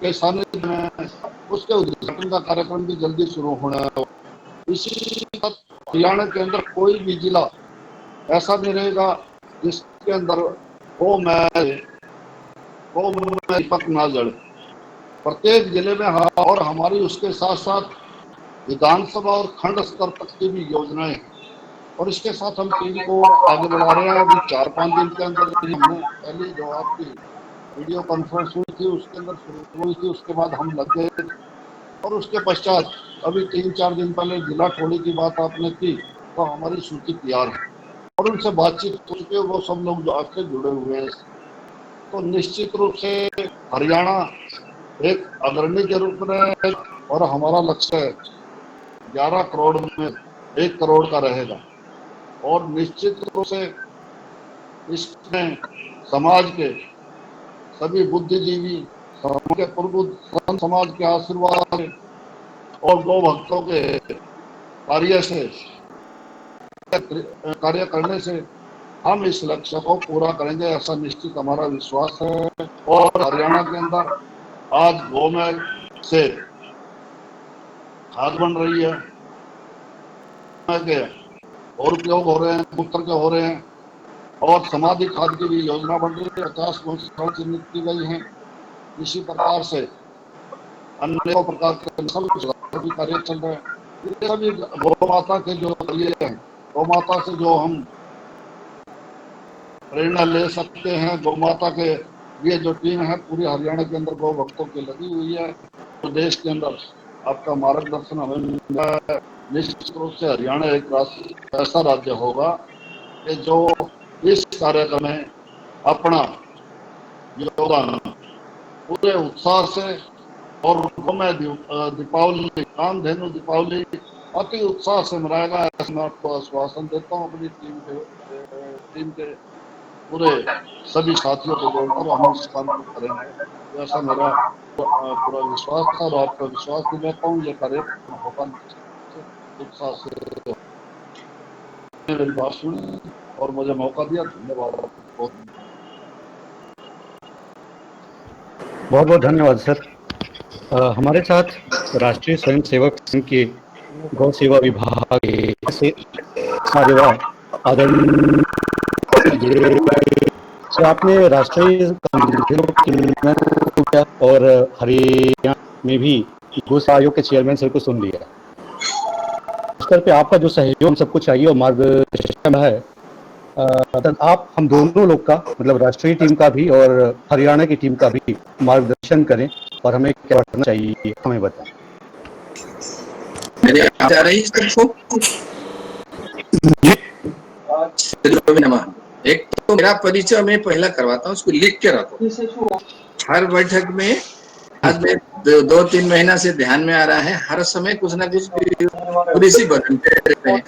के सानिध्य में उसके उद्घाटन का कार्यक्रम भी जल्दी शुरू होना है। इसी हरियाणा के अंदर कोई भी जिला ऐसा नहीं रहेगा जिसके अंदर गौ दीपक ना जले। प्रत्येक जिले में और हमारी उसके साथ साथ विधानसभा और खंड स्तर तक की भी योजनाएं हैं। और इसके साथ हम टीम को आगे बढ़ा रहे हैं। अभी 4-5 दिन के अंदर हमने पहली जो आपकी वीडियो कॉन्फ्रेंस हुई थी उसके अंदर शुरू हुई थी, उसके बाद हम लग गए। और उसके पश्चात अभी 3-4 दिन पहले जिला टोली की बात आपने की, तो हमारी सूची तैयार है और उनसे बातचीत हो चुकी है। वो सब लोग जो आपसे जुड़े हुए हैं, तो निश्चित रूप से हरियाणा एक अग्रणी के रूप में, और हमारा लक्ष्य 11 करोड़ में 1 करोड़ का रहेगा। और निश्चित रूप से इसमें समाज के सभी बुद्धिजीवी, के प्रबुद्ध समाज के आशीर्वाद और गौ भक्तों के कार्य करने से हम इस लक्ष्य को पूरा करेंगे, ऐसा निश्चित हमारा विश्वास है। और हरियाणा के अंदर आज गौमैल से खाद बन रही है, और उपयोग हो रहे हैं, पुत्र के हो रहे हैं। और समाधि खाद की भी योजना बन रही है, 50 गौशाला चिन्हित की गई है। इसी प्रकार से अन्य प्रकार के नस्ल सुधार भी कार्य चल रहे हैं। ये सभी गौ माता के जो कार्य हैं, गौ माता से जो हम प्रेरणा ले सकते हैं, गौ माता के ये जो टीम है पूरी हरियाणा के अंदर गौ भक्तों की लगी हुई है। तो देश के अंदर आपका मार्गदर्शन हमें मिला है। निश्चित रूप से हरियाणा एक ऐसा राज्य होगा कि जो इस कार्यक्रम में अपना योगदान पूरे उत्साह से और मैं दीपावली कामधेनु दीपावली अति उत्साह से मनाएगा, ऐसा मैं आपको आश्वासन देता हूँ। अपनी टीम के पूरे सभी साथियों को जोड़कर हम इस काम को करेंगे, ऐसा मेरा पूरा विश्वास था और आपका विश्वास भी लेता हूँ। ये कार्यक्रम होगा उत्साह से। मेरी बात सुनी और मुझे मौका दिया, धन्यवाद। बहुत बहुत धन्यवाद सर। हमारे साथ राष्ट्रीय स्वयंसेवक संघ के गौ सेवा विभाग के आदरणीय सर, आपने राष्ट्रीय और हरियाणा में भी गौ सेवा आयोग के चेयरमैन सर को सुन लिया। स्तर पे आपका जो सहयोग हम सबको चाहिए और मार्गदर्शन है, आप हम दोनों लोग का मतलब राष्ट्रीय टीम का भी और हरियाणा की टीम का भी मार्गदर्शन करें और हमें क्या करना चाहिए हमें बताएं। मेरी आवाज आ रही है सबको? एक तो मेरा परिचय मैं पहला करवाता हूँ, उसको लिख के रखो हर बैठक में। आज मैं 2-3 महीना से ध्यान में आ रहा है, हर समय कुछ ना कुछ थोड़ी सी बदलते रहते हैं।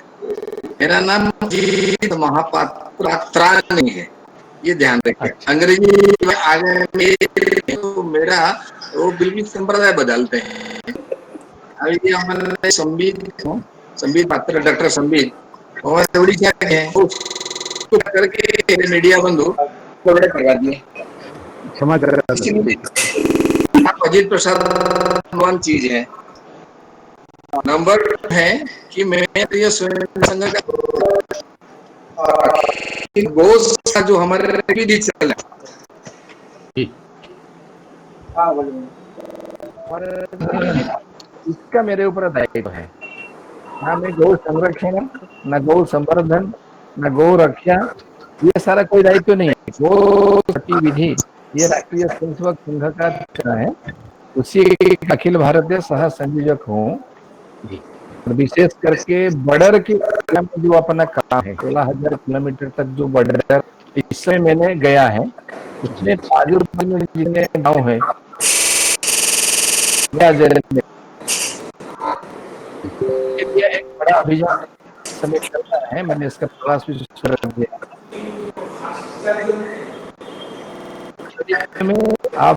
मेरा नाम जीत महापात्रा नहीं है, ये ध्यान रखिए। अंग्रेजी में आगे तो मेरा वो बिल्कुल संप्रदाय बदलते हैं। अभी हमारे संबित पात्र डॉक्टर संबित उड़ीसा के हैं, करके मीडिया बंधु बड़े करवा दिए। क्षमा करें। अजीत प्रसाद चीज है। नंबर है कि मैं स्वयं संघ का जो हमारे विधि चल इसका मेरे ऊपर दायित्व है। ना मैं गौ संरक्षण, न गौ संवर्धन, न गौ रक्षा, ये सारा कोई दायित्व नहीं है। गौ विधि ये राष्ट्रीय स्वयंसेवक संघ का है, उसी अखिल भारतीय सह संयोजक हूँ। विशेष करके बॉर्डर के जो अपना काम है 16,000 किलोमीटर तक जो बॉर्डर इसमें मैंने गया है, उसमें जितने गाँव है एक बड़ा अभियान समय चल रहा है। मैंने इसका प्रयास भी शुरू कर दिया। आप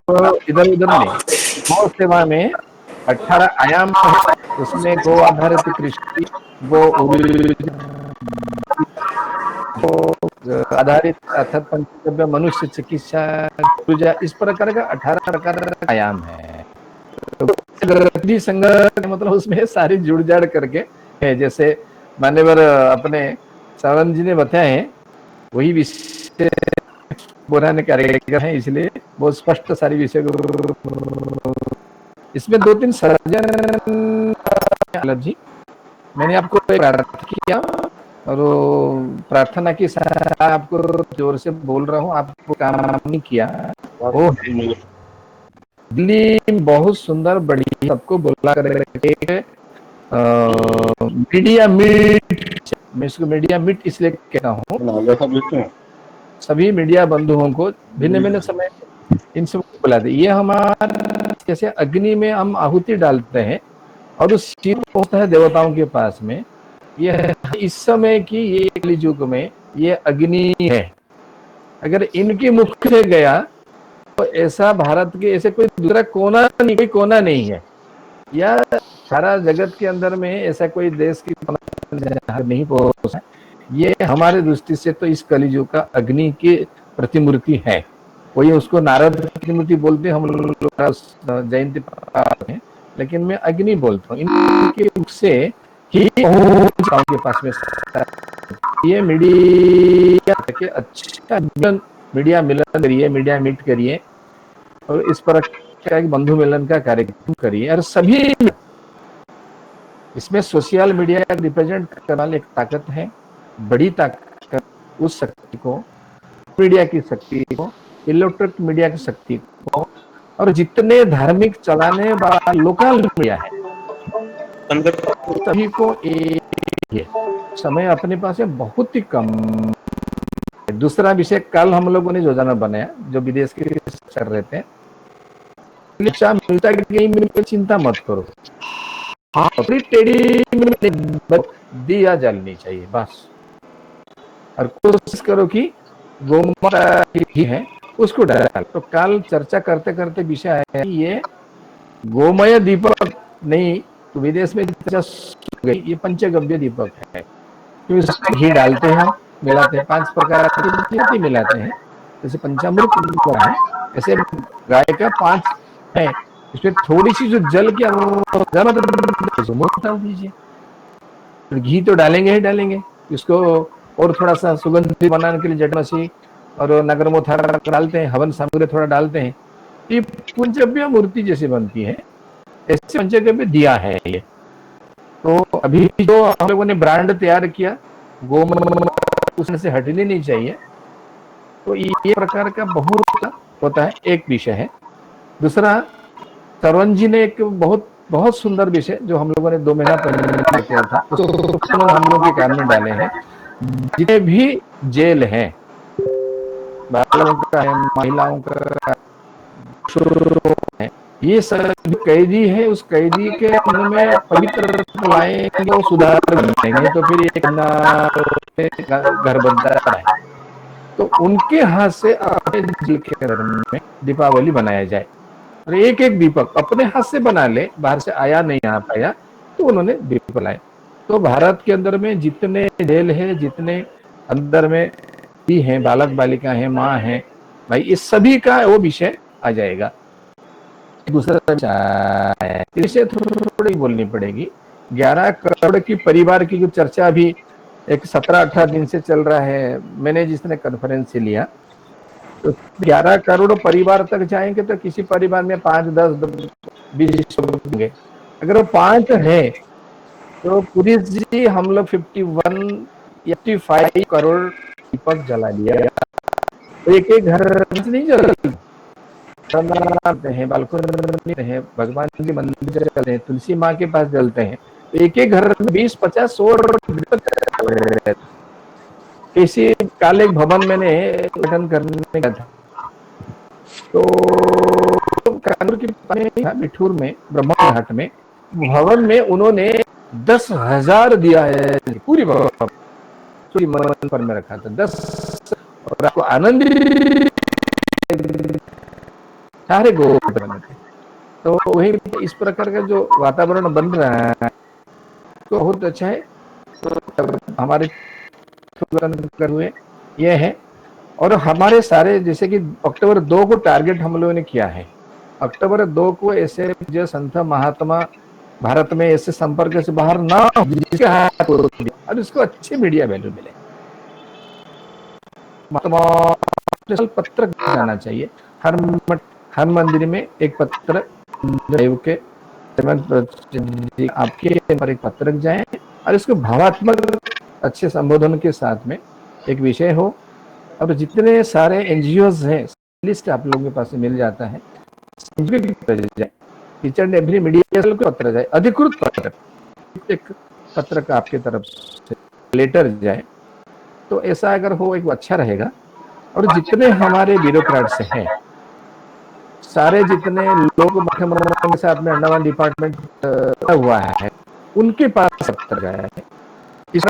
इधर उधर नहीं, गौ सेवा में 18 आयाम है। उसमें गौ आधारित कृषि, गो आधारित अर्थात पंचगव्य, मनुष्य चिकित्सा, ऊर्जा, इस प्रकार का 18 प्रकार का आयाम है। तो संघ मतलब उसमें सारी जुड़ जाड़ करके है। जैसे मान्यवर अपने सावंत जी ने बताए हैं, वही विषय बोलाने कार्यक्रम है, इसलिए बहुत स्पष्ट सारी विषय। इसमें 2-3 सर्जन जी मैंने आपको प्रार्थना किया और प्रार्थना की साथ आपको जोर से बोल रहा हूँ, आपको काम नहीं किया। वो दिल्ली बहुत सुंदर बढ़िया सबको बोला करके मीडिया मीट, मैं इसको मीडिया मीट इसलिए कहता हूँ। सभी मीडिया बंधुओं को भिन्न भिन्न समय इन सब बुला दे। ये हमारा जैसे अग्नि में हम आहुति डालते हैं और उस चीज पहुंचता है देवताओं के पास में। ये इस समय की ये कलियुग में ये अग्नि है। अगर इनके मुख से गया तो ऐसा भारत के ऐसे कोई दूसरा कोना नहीं है, या सारा जगत के अंदर में ऐसा कोई देश की नहीं पहुंचा। ये हमारे दृष्टि से तो इस कलियुग का अग्नि की प्रतिमूर्ति है। कोई उसको नारद प्रतिमूर्ति बोलते, हम लोग जयंती है, लेकिन मैं अग्नि बोलता हूँ। इनके मुख से ही के पास में ये मीडिया के अच्छा मीडिया मिलन करिए, मीडिया मीट करिए और इस पर का एक बंधु मिलन का कार्यक्रम करिए और सभी इसमें सोशल मीडिया रिप्रेजेंट करने वाली एक ताकत है, बड़ी ताकत। उस शक्ति को, मीडिया की शक्ति को, इलेक्ट्रिक मीडिया की शक्ति को और जितने धार्मिक चलाने वाला लोकल मीडिया है सभी को एक समय अपने पास है बहुत ही कम। दूसरा विषय, कल हम लोगों ने योजना बनाया जो विदेश के कर रहे थे, शिक्षा मिलता है, चिंता मत करो, अपनी टेढ़ी दिया जलनी चाहिए बस, और कोशिश करो कि गोमाता ही है उसको डाल। तो कल चर्चा करते करते विषय आया कि ये गोमय दीपक नहीं, तो विदेश में चर्चा गई, ये पंचगव्य दीपक है, तो इसमें घी डालते हैं, मिलाते हैं, 5 प्रकार की मिलाते हैं, जैसे पंचामृत है, ऐसे गाय का 5 है, इसमें थोड़ी सी जो जल की डाल दीजिए, तो घी तो डालेंगे ही डालेंगे, इसको और थोड़ा सा सुगंधित बनाने के लिए जटमसी और नगरमोथा डालते हैं, हवन सामग्री थोड़ा डालते हैं, ये पंचगव्य मूर्ति जैसी बनती है, ऐसे पंचगव्य दिया है ये। तो अभी जो हम लोगों ने ब्रांड तैयार किया, गोमय उसमें से हटनी नहीं चाहिए, तो ये प्रकार का बहुत होता है, एक विषय है। दूसरा, तरुण जी ने एक बहुत सुंदर विषय जो हम लोगों ने 2 महीना पहले किया था, उसको हम लोग के काम में डाले हैं। जितने भी जेल हैं, बालों का है, महिलाओं का है, ये सब कैदी है, उस कैदी के मन में पवित्र लाएंगे, वो सुधार बनेंगे, तो फिर ये घर बनता है। तो उनके हाथ से अपने जेल के घर में दीपावली बनाया जाए, और एक एक दीपक अपने हाथ से बना ले, बाहर से आया नहीं आ पाया तो उन्होंने दीपक लाए। तो भारत के अंदर में जितने जेल है, जितने अंदर में भी हैं, बालक बालिका हैं, माँ हैं, भाई इस सभी का वो विषय आ जाएगा। दूसरा विषय थोड़ी बोलनी पड़ेगी, 11 करोड़ की परिवार की जो चर्चा अभी एक 17-18 दिन से चल रहा है, मैंने जिसने कॉन्फ्रेंस से लिया, तो 11 करोड़ परिवार तक जाएंगे तो किसी परिवार में 5, 10, 20 होंगे। अगर वो 5 है तो पुलिस जी हम लोग 55 करोड़ दीपक जला लिया, एक एक घर नहीं जलते हैं, बालकनी हैं, भगवान के मंदिर जलते हैं, तुलसी माँ के पास जलते हैं, एक एक घर में 20, 50, 100 इसी काले भवन मैंने गठन करने का था, तो कानूर के मिठूर में ब्रह्मा घाट में भवन में उन्होंने 10,000 दिया है, पूरी भवन मन पर में रखा था 10, और आपको आनंद सारे गोत्र बने थे। तो वही इस प्रकार का जो वातावरण बन रहा है तो बहुत अच्छा है। तो हमारे हुए ये है, और हमारे सारे जैसे कि अक्टूबर 2 को टारगेट हम लोगों ने किया है, अक्टूबर 2 को ऐसे जो संत महात्मा भारत में ऐसे संपर्क से बाहर ना और इसको अच्छी मीडिया वैल्यू मिले, महात्मा पत्र जाना चाहिए, हर मंदिर में एक पत्र के आपके पर एक पत्रक जाए, और इसको भावात्मक अच्छे संबोधन के साथ में एक विषय हो, और जितने सारे एनजीओज हैं लिस्ट आप लोगों के पास मिल जाता है, टीचर ने एवरी मीडिया को पत्र जाए, अधिकृत पत्र, एक पत्र का आपके तरफ से लेटर जाए, तो ऐसा अगर हो एक अच्छा रहेगा। और जितने हमारे ब्यूरोक्रेट्स हैं, सारे जितने लोग के साथ में अंडमान डिपार्टमेंट हुआ है, उनके पास पत्र गया है, इस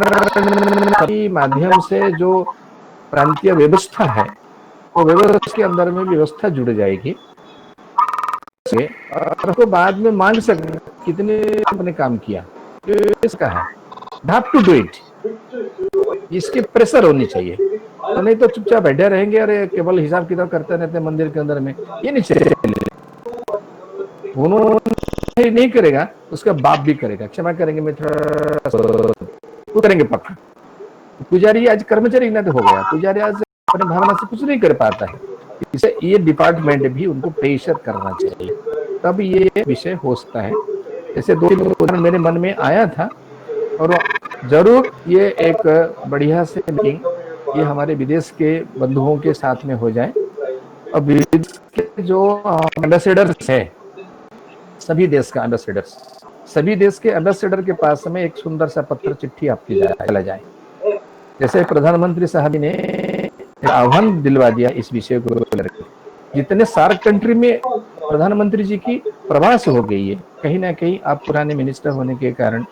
माध्यम से जो प्रांतीय व्यवस्था है वो व्यवस्था के अंदर में व्यवस्था जुड़ जाएगी, और उसको बाद में मांग सकते कितने अपने काम किया, इसका है हैव टू डू इट, इसकी प्रेशर होनी चाहिए, तो नहीं तो चुपचाप बैठे रहेंगे, अरे केवल हिसाब किताब करते रहते मंदिर के अंदर में, ये नहीं चाहिए। उन्होंने नहीं करेगा, उसका बाप भी करेगा, क्षमा करेंगे, मैं थोड़ा करेंगे पक्का। पुजारी आज कर्मचारी ना तो हो गया, पुजारी आज अपने भावना से कुछ नहीं कर पाता है, इसे ये डिपार्टमेंट भी उनको प्रेशर करना चाहिए, तब ये विषय हो सकता है। ऐसे 2-3 उदाहरण मेरे मन में आया था, और जरूर ये एक बढ़िया से मीटिंग ये हमारे विदेश के बंधुओं के साथ में हो जाए। और विदेश के जो एम्बेसडर्स है, सभी देश का एम्बेसडर्स, सभी देश के एम्बेसडर के पास में एक सुंदर सा पत्र चिट्ठी आपकी चला जाए। जैसे प्रधानमंत्री साहब ने आह्वान दिलवा दिया इस विषय को लेकर, जितने सार्क कंट्री में प्रधानमंत्री जी की प्रवास हो गई है, कहीं ना कहीं आप पुराने मिनिस्टर होने के कारण,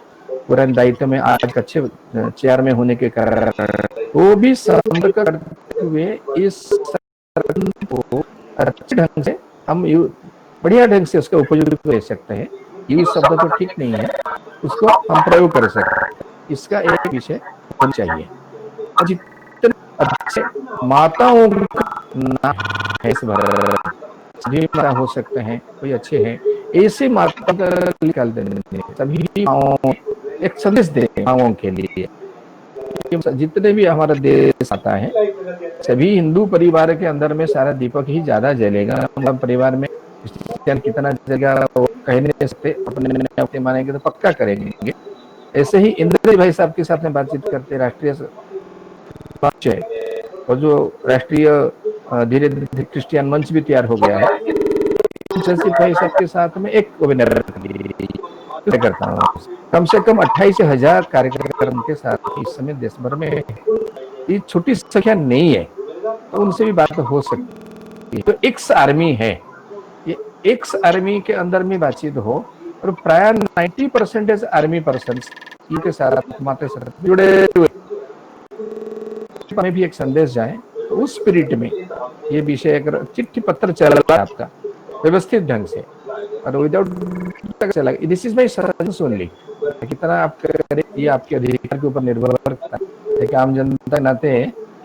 पुराने दायित्व में आज अच्छे चेयर में होने के कारण, वो भी संपर्क करते हुए इस को अच्छे ढंग से हम बढ़िया ढंग से उसका उपयोग कर सकते हैं। यूज शब्द तो ठीक नहीं है, उसको हम प्रयोग कर सकते हैं। इसका एक विषय होना चाहिए। और जितने अच्छे माताओं का है इस सभी माता हो सकते हैं, कोई अच्छे हैं, ऐसे माता का निकाल देने, सभी माओ एक संदेश दे माओं के लिए। जितने भी हमारा देश आता है, सभी हिंदू परिवार के अंदर में सारा दीपक ही ज्यादा जलेगा। हम परिवार में कितना जलेगा वो कह नहीं सकते, अपने मानेंगे तो पक्का करेंगे। ऐसे ही इंद्र भाई साहब के साथ में बातचीत करते, राष्ट्रीय और जो राष्ट्रीय धीरे धीरे क्रिश्चियन मंच भी तैयार हो गया है, जैसे भाई साहब के साथ में एक वेबिनार करता हूँ। कम से कम 28,000 कार्यक्रम के साथ इस समय देश भर में, ये छोटी संख्या नहीं है, तो उनसे भी बात हो सकती है। तो एक्स आर्मी है, ये एक्स आर्मी के अंदर में बातचीत हो, और प्राय 90% आर्मी पर्सन इनके साथ माते साथ जुड़े हुए में भी एक संदेश जाए, तो उस स्पिरिट में ये विषय अगर चिट्ठी पत्र चल रहा है आपका व्यवस्थित ढंग से, और विदाउट चला, this is my suggestion only, कितना आप करें ये आपके अधिकार के ऊपर निर्भर करता है। एक आम जनता के नाते,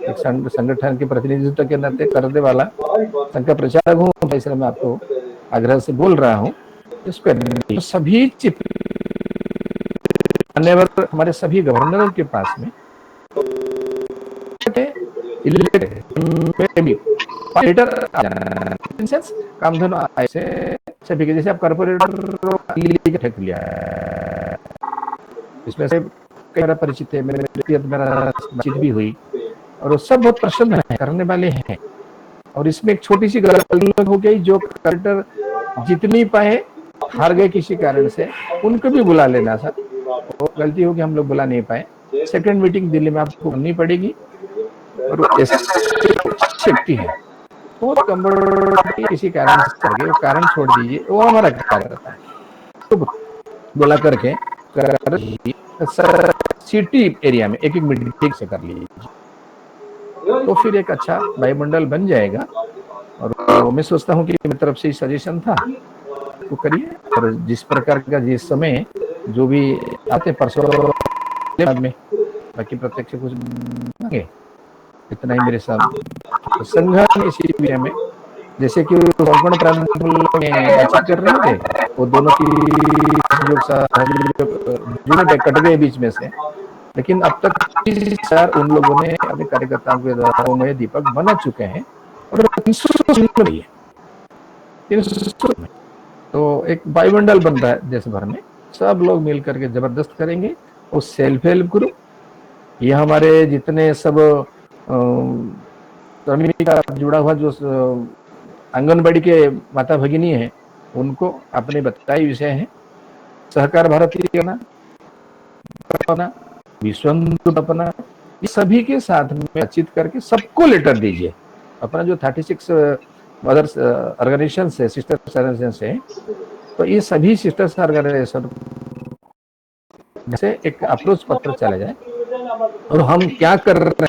एक संगठन के प्रतिनिधित्व के नाते करने वाला संघ का प्रचारक हूँ, इसलिए मैं आपको आग्रह से बोल रहा हूँ। इस पर सभी हमारे सभी गवर्नरों के पास में कामधेनु ऐसे सभी के, जैसे आप कॉर्पोरेटर ठेक लिया है, इसमें से कई बार परिचित है, मेरा बातचीत भी हुई, और वो सब बहुत प्रसन्न है, करने वाले हैं। और इसमें एक छोटी सी गलती हो गई, जो कॉर्पोरेटर जितनी पाए हार गए किसी कारण से, उनको भी बुला लेना था, वो गलती हो कि हम लोग बुला नहीं पाए। सेकंड मीटिंग दिल्ली में आपको करनी पड़ेगी, और सेफ्टी है, वो किसी कारण से वो कारण छोड़ दीजिए, वो हमारा कार्य रहता है, तो बुला करके सिटी एरिया में एक मीटिंग ठीक से कर लीजिए, तो फिर एक अच्छा वायुमंडल बन जाएगा। और मैं सोचता हूँ कि मेरी तरफ से सजेशन था, तो करिए। और जिस प्रकार का जिस समय जो भी आते परसों बाद में, बाकी प्रत्यक्ष कुछ मांगे, इतना ही मेरे साथ संघ इसी विषय में, जैसे कि कोंकण प्रांत में बातचीत कर रहे थे, वो दोनों की जुड़े कट गए बीच में से, लेकिन अब तक उन लोगों ने अपने कार्यकर्ताओं के द्वारा में दीपक बना चुके हैं, और 300 तो एक वायुमंडल बन रहा है देश भर में, सब लोग मिल करके जबरदस्त करेंगे। उस सेल्फ हेल्प ग्रुप, ये हमारे जितने सब का जुड़ा हुआ जो आंगनबाड़ी के माता भगिनी है, उनको अपने बताई विषय है, सहकार भारती अपना, विश्व अपना, ये सभी के साथ में बातचीत करके सबको लेटर दीजिए। अपना जो 36 अदर्स ऑर्गेनाइजेशन है, सिस्टर्स ऑर्गेनाइजेशन है, तो ये सभी सिस्टर्स ऑर्गेनाइजेशन से एक अप्रोच पत्र चला जाए, और हम क्या कर रहे हैं,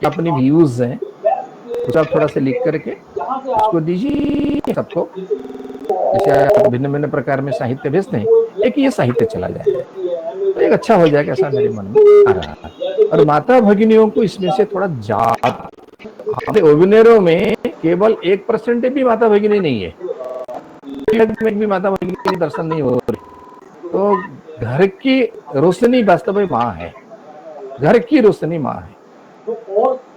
अपनी व्यूज हैं, उसका थोड़ा सा लिख करके उसको दीजिए सबको। जैसे भिन्न भिन्न प्रकार में साहित्य भेजते हैं, एक ये साहित्य चला जाए, तो एक अच्छा हो जाएगा, ऐसा मेरे मन में आ रहा है। और माता भगिनियों को इसमें से थोड़ा जात, ओबिनेरो में केवल 1% भी माता भगिनी नहीं है, भी माता भगिनी दर्शन नहीं हो रही, तो घर की रोशनी वास्तव में माँ है, घर की रोशनी माँ है।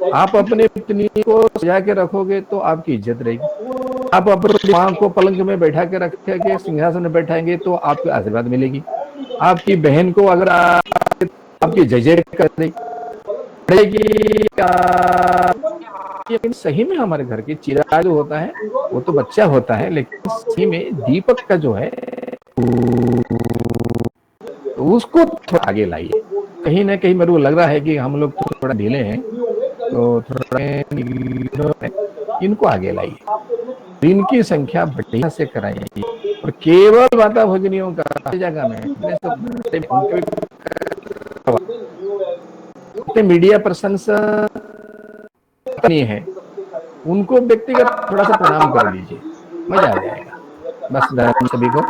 आप अपनी पत्नी को सजा के रखोगे तो आपकी इज्जत रहेगी। आप अपनी माँ को पलंग में बैठा के रखेंगे, सिंहासन में बैठाएंगे तो आपको आशीर्वाद मिलेगी। आपकी बहन को अगर आपकी जय करेगी, लेकिन सही में हमारे घर की चिराग जो होता है वो तो बच्चा होता है, लेकिन सही में दीपक का जो है उसको थोड़ा आगे लाइए। कहीं ना कहीं मेरे को लग रहा है कि हम लोग थोड़ा ढीले हैं, तो थोड़ा इनको आगे लाइए, इनकी संख्या बढ़िया से कराइए। और केवल माता भोजनियों का जगह में मीडिया पर्सन नहीं है, उनको व्यक्तिगत थोड़ा सा प्रणाम कर लीजिए, मजा आ जाएगा। बस सभी को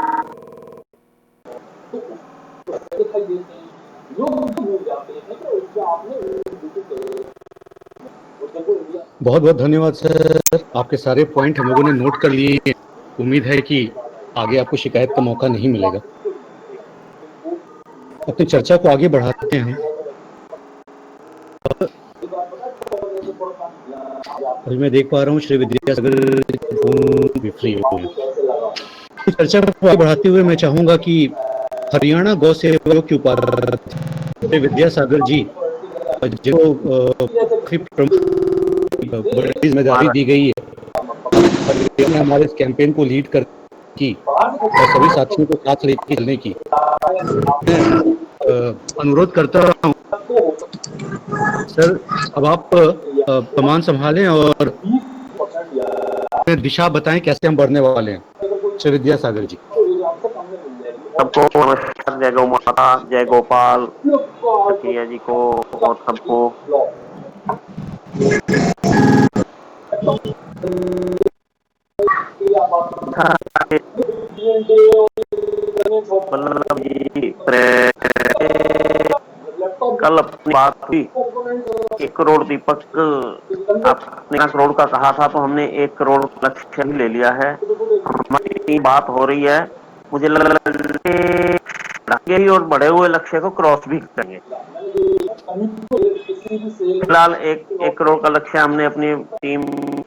बहुत बहुत धन्यवाद सर, आपके सारे पॉइंट हम लोगों ने नोट कर लिए। उम्मीद है कि आगे आपको शिकायत का मौका नहीं मिलेगा। अपनी चर्चा को आगे बढ़ाते हैं। अभी मैं देख पा रहा हूँ श्री विद्यासागर फ्री हुए। चर्चा को आगे बढ़ाते हुए मैं चाहूंगा कि हरियाणा गौ सेवक के उपाध्यक्ष विद्यासागर जी, जो बड़ी जिम्मेदारी दी गई है हमारे इस कैंपेन को लीड कर की और सभी साथियों को साथ लेकर चलने की, अनुरोध करता हूँ सर, अब आप कमान संभालें और दिशा बताएं कैसे हम बढ़ने वाले हैं। श्री विद्यासागर जी। सबको नमस्कार, जय गौ माता, जय गोपाल, सखिया जी को और सबको। वल्लभ जी कल अपनी बात हुई 1 करोड़ दीपक, आपने 1 करोड़ का कहा था, तो हमने 1 करोड़ लक्ष्य ही ले लिया है। हमारी बात हो रही है, मुझे लग रहा है और बढ़े हुए लक्ष्य को क्रॉस भी करेंगे। फिलहाल 1 करोड़ का लक्ष्य हमने अपनी टीम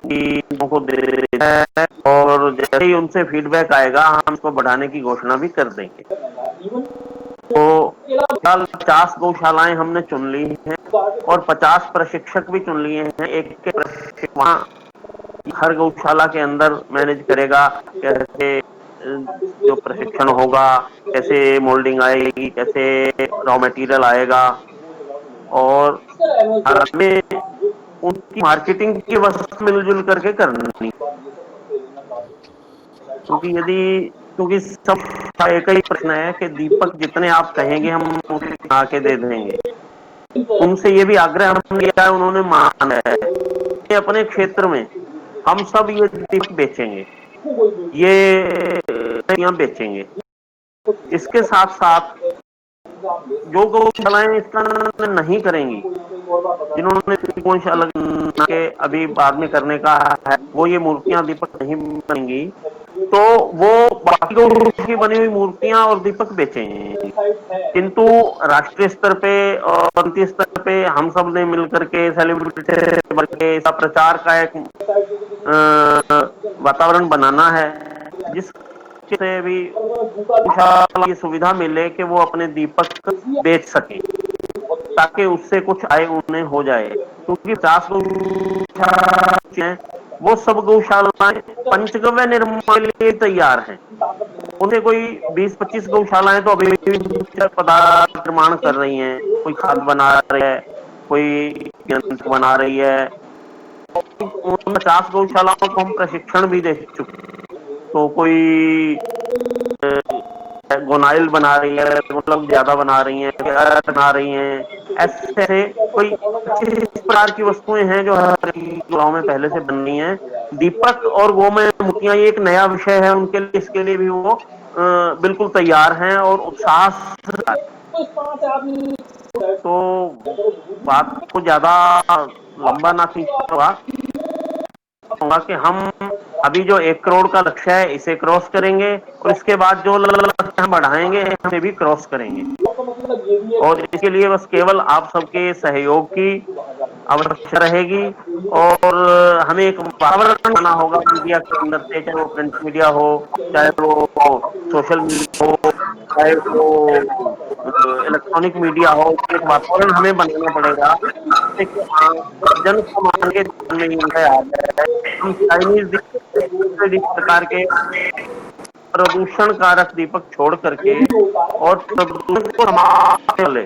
की को दे दिया है, और जैसे ही उनसे फीडबैक आएगा हम इसको बढ़ाने की घोषणा भी कर देंगे। तो फिलहाल 50 गौशालाएं हमने चुन ली हैं और 50 प्रशिक्षक भी चुन लिए हैं। एक के प्रशिक्षक वहां हर गौशाला के अंदर मैनेज करेगा, कैसे जो प्रशिक्षण होगा, कैसे मोल्डिंग आएगी, कैसे रॉ मटेरियल आएगा, और हमें उनकी मार्केटिंग की वस्तु मिलजुल करके करनी। क्योंकि सब एक ही प्रश्न है कि दीपक जितने आप कहेंगे हम उसे बना के दे देंगे। उनसे ये भी आग्रह हमने किया है, उन्होंने माना है अपने क्षेत्र में हम सब ये दीपक बेचेंगे, ये बेचेंगे। इसके साथ साथ जो गौशालाएं इसका नहीं करेंगी, जिन्होंने गौशाला के अभी बाद में करने का है, वो ये मूर्तियां दीपक नहीं बनेंगी, तो वो बाकी गौशाला की बनी हुई मूर्तियां और दीपक बेचेंगे। किंतु राष्ट्रीय स्तर पे और प्रांतीय स्तर पे हम सब ने मिलकर के सेलिब्रिटी इसका प्रचार का एक वातावरण बनाना है, जिससे भी गौशाला की सुविधा मिले कि वो अपने दीपक बेच सके, ताकि उससे कुछ आय उन्हें हो जाए। क्योंकि 50 गौशाला वो सब गौशालाएं पंचगव्य निर्माण के लिए तैयार हैं। उन्हें कोई 20-25 गौशालाएं तो अभी पदार्थ निर्माण कर रही हैं, कोई खाद बना रही है, कोई यंत्र बना रही है। 50 गौशालाओं को हम प्रशिक्षण भी दे चुके हैं। तो कोई गोनाइल बना रही है, मतलब ज्यादा बना रही है, बना रही है, ऐसे कोई 25 प्रकार की वस्तुएं हैं जो हर गांव में पहले से बन रही हैं। दीपक और गोमय मूर्तियां ये एक नया विषय है उनके लिए, इसके लिए भी वो बिल्कुल तैयार हैं और उत्साह। तो बात को ज्यादा लंबा ना खींचूंगा कि हम अभी जो 1 करोड़ का लक्ष्य है इसे क्रॉस करेंगे, और इसके बाद जो लक्ष्य हम बढ़ाएंगे हमें भी क्रॉस करेंगे। और इसके लिए बस केवल आप सबके सहयोग की अवश्य रहेगी। और हमें एक वातावरण बनाना होगा मीडिया के अंदर से, चाहे वो प्रिंट मीडिया हो, चाहे वो सोशल मीडिया हो, चाहे वो इलेक्ट्रॉनिक मीडिया हो। एक वातावरण हमें बनाना पड़ेगा जिससे कि जन सामान्य के ध्यान में ये आ जाए, हम चाइनीज दूसरे प्रकार के प्रदूषण कारक दीपक छोड़ करके और प्रदूषण को समाप्त कर ले,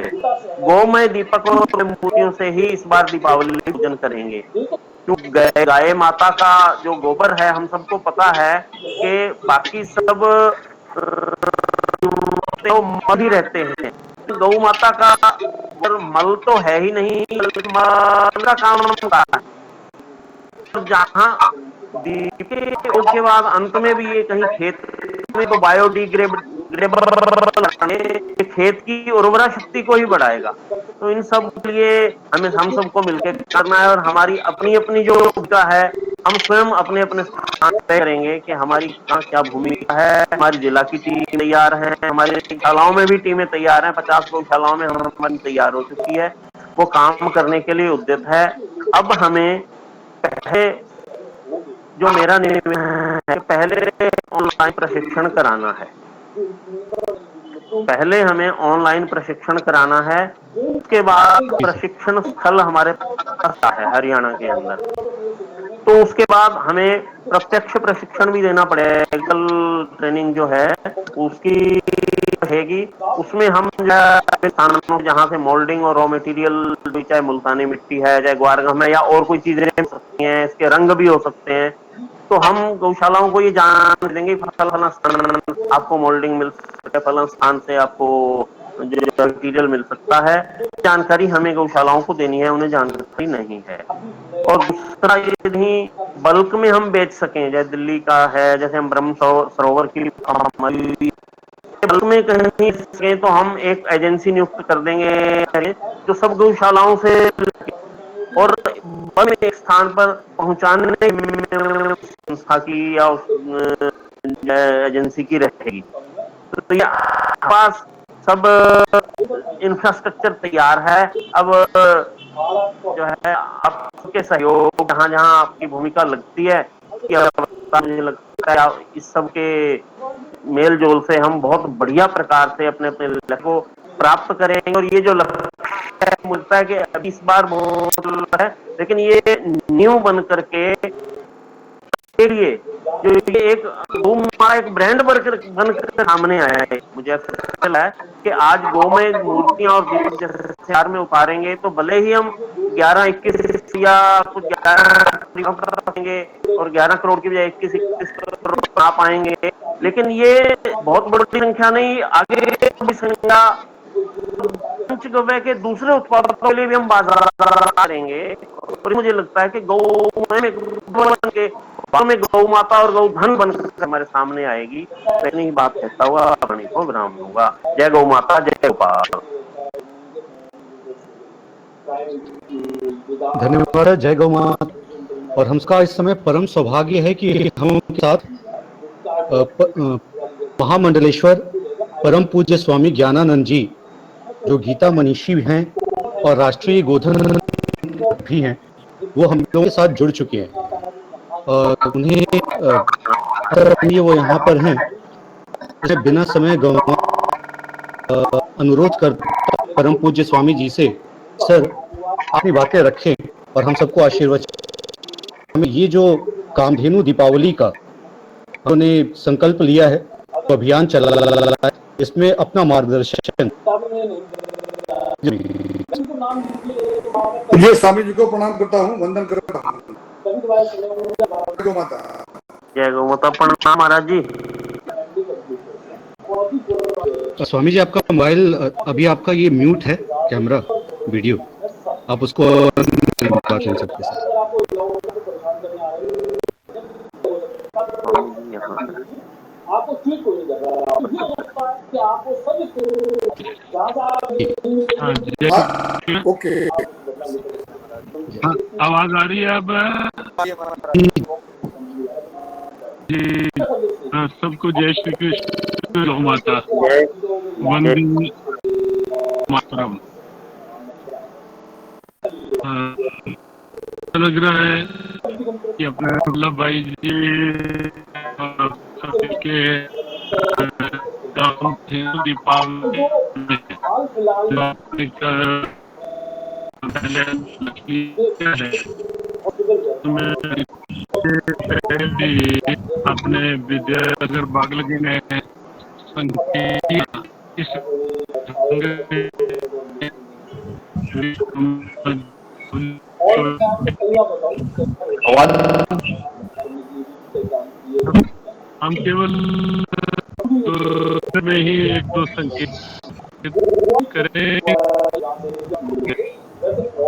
गोमय दीपक और मूर्तियों से ही इस बार दीपावली पूजन करेंगे। क्योंकि गाय माता का जो गोबर है, हम सबको पता है कि बाकी सब तो मर ही रहते हैं, गौ माता का मल तो है ही नहीं, मल का काम होता है। जहाँ दीपे के बाद अंत में भी ये कहीं खेत में तो बायोडिग्रेडेबल खेत की उर्वरा शक्ति को ही बढ़ाएगा। तो इन सब के लिए हम सबको मिलकर करना है, और हमारी अपनी अपनी जो भूमिका है, हम स्वयं अपने अपने स्थान तय करेंगे कि हमारी कहाँ क्या भूमिका है। हमारी जिला की टीम तैयार है, हमारी गौशालाओं में भी टीमें तैयार हैं, 50 गौशालाओं में हमारी तैयार हो चुकी है, वो काम करने के लिए उद्यत है। अब हमें पहले जो मेरा निर्णय है, पहले ऑनलाइन प्रशिक्षण कराना है। पहले हमें ऑनलाइन प्रशिक्षण कराना है, उसके बाद प्रशिक्षण स्थल हमारे पास है हरियाणा के अंदर। तो उसके बाद हमें प्रत्यक्ष प्रशिक्षण भी देना पड़ेगा। ट्रेनिंग जो है उसकी रहेगी, उसमें हम स्थानों जहां से मोल्डिंग और रॉ मटेरियल, चाहे मुल्तानी मिट्टी है, चाहे ग्वारगम है, या और कोई चीजें हो सकती हैं, इसके रंग भी हो सकते हैं, तो हम गौशालाओं को ये जान देंगे फलाना स्थान आपको मोल्डिंग मिल सकता है, फलाना स्थान से आपको जो मटीरियल मिल सकता है। जानकारी हमें गौशालाओं को देनी है, उन्हें जानकारी नहीं है। और दूसरा ये नहीं, बल्क में हम बेच सकें, जैसे दिल्ली का है, जैसे हम ब्रह्म सरोवर की बल्क में कहीं सके तो हम एक एजेंसी नियुक्त कर देंगे जो सब गौशालाओं से और बल एक स्थान पर पहुंचाने में संस्था की या उस एजेंसी की रहेगी। तो ये पास सब इंफ्रास्ट्रक्चर तैयार है। अब जो है आपके सहयोग, जहां जहां आपकी भूमिका लगती है, मुझे लगता है इस सब के मेल जोल से हम बहुत बढ़िया प्रकार से अपने अपने लक्ष्य को प्राप्त करेंगे। और ये जो लक्ष्य है, मुझता है कि अभी इस बार बहुत है, लेकिन ये न्यू बन करके लिए जो ये एक हमारा एक ब्रांड बनकर सामने आया है। मुझे ऐसा लगा है कि आज गौ में मूर्तियां और दीपक जैसे शहर में उतारेंगे, तो भले ही हम 11-21 या कुछ 11 करेंगे और 11 करोड़ की बजाय 21-21 करोड़ आ पाएंगे, लेकिन ये बहुत बड़ी संख्या नहीं, आगे भी संख्या पंचगव्य के दूसरे उत्पादों के लिए भी हम बाजार करेंगे। और मुझे लगता है कि गौ में गौ माता और गौ धन बनकर हमारे सामने आएगी। इतनी ही बात कहता हुआ अपनी को विराम दूंगा। जय गौ माता, जय गोपाल। धन्यवाद, जय गौ माता। और हमका इस समय परम सौभाग्य है कि हम उनके साथ महामंडलेश्वर परम पूज्य स्वामी ज्ञानानंद जी, जो गीता मनीषी हैं और राष्ट्रीय गोधन भी हैं, वो हम लोगों के साथ जुड़ चुके हैं। उन्हें वो यहाँ पर हैं, बिना समय गवा अनुरोध कर परम पूज्य स्वामी जी से, सर अपनी बातें रखें और हम सबको आशीर्वाद। हमें ये जो कामधेनु दीपावली का उन्होंने संकल्प लिया है, तो अभियान चला है, इसमें अपना मार्गदर्शन। मुझे स्वामी जी को प्रणाम करता हूँ, वंदन करता हूँ। जय गौ माता। जय गौ माता। प्रणाम महाराज जी। स्वामी जी, आपका मोबाइल अभी आपका ये म्यूट है, कैमरा वीडियो, आप उसको बात ले सकते हैं। आपको ठीक हो जाएगा। ओके, आवाज आ रही है अब? जी, सबको जय श्री कृष्ण, गौ माता, वंदे मातरम। लग रहा है कि अपने वल्लभ भाई जी और सभी के काम हिंदू दीपावली में जो आपने पहले किया है उसमें भी अपने विद्यानगर बागलगी में संख्या इस हम केवल में ही एक दो संकेत करें।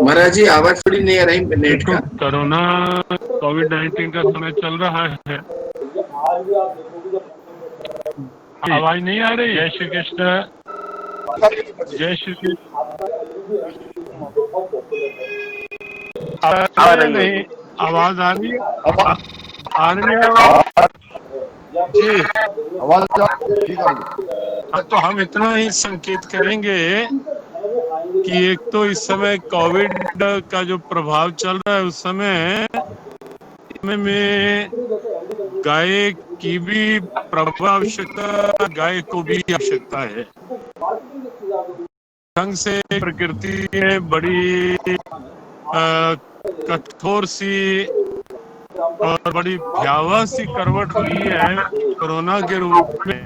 महाराज जी आवाज थोड़ी नहीं आ रही नेट देखो का। कोरोना कोविड-19 का समय चल रहा है, आवाज नहीं आ रही। जय श्री कृष्ण, जय श्री कृष्ण। आ रही है नहीं, आवाज आ रही है, आ रही है आवाज जी। हाँ, तो हम इतना ही संकेत करेंगे कि एक तो इस समय कोविड का जो प्रभाव चल रहा है उस समय में गाय की भी प्रबल आवश्यकता, गाय को भी आवश्यकता है। ढंग से प्रकृति ने बड़ी कठोर सी और बड़ी भयावह सी करवट ली है कोरोना के रूप में।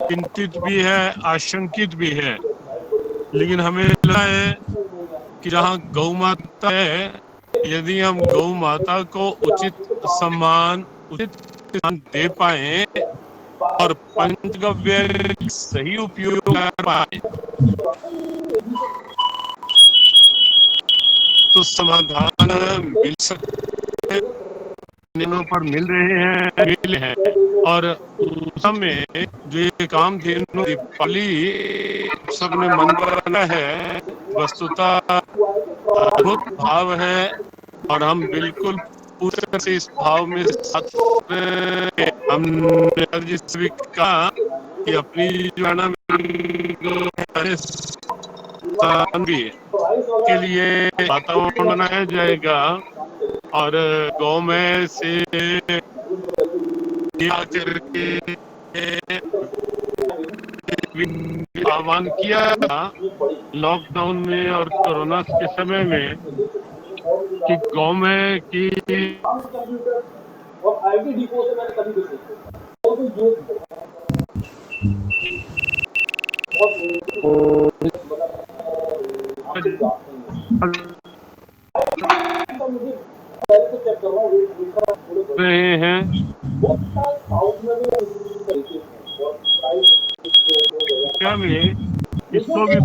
चिंतित भी है, आशंकित भी है, लेकिन हमें लगता है कि जहाँ गौ माता है, यदि हम गौ माता को उचित सम्मान, उचित स्थान दे पाए और पंचगव्य सही उपयोग कर पाए तो समाधान मिल सकते हैं, पर मिल रहे हैं, मिल हैं। और उस समय जो ये काम दीपावली सबने मन बना है, वस्तुतः अद्भुत भाव है और हम बिल्कुल पूरी तरह से इस भाव में साथ हमने जिस भी कहा कि अपनी भी के लिए वातावरण बनाया जाएगा और गाँव में से करके आह्वान किया था लॉकडाउन में और कोरोना के समय में कि गाँव में की रहे हैं क्या में इसको भी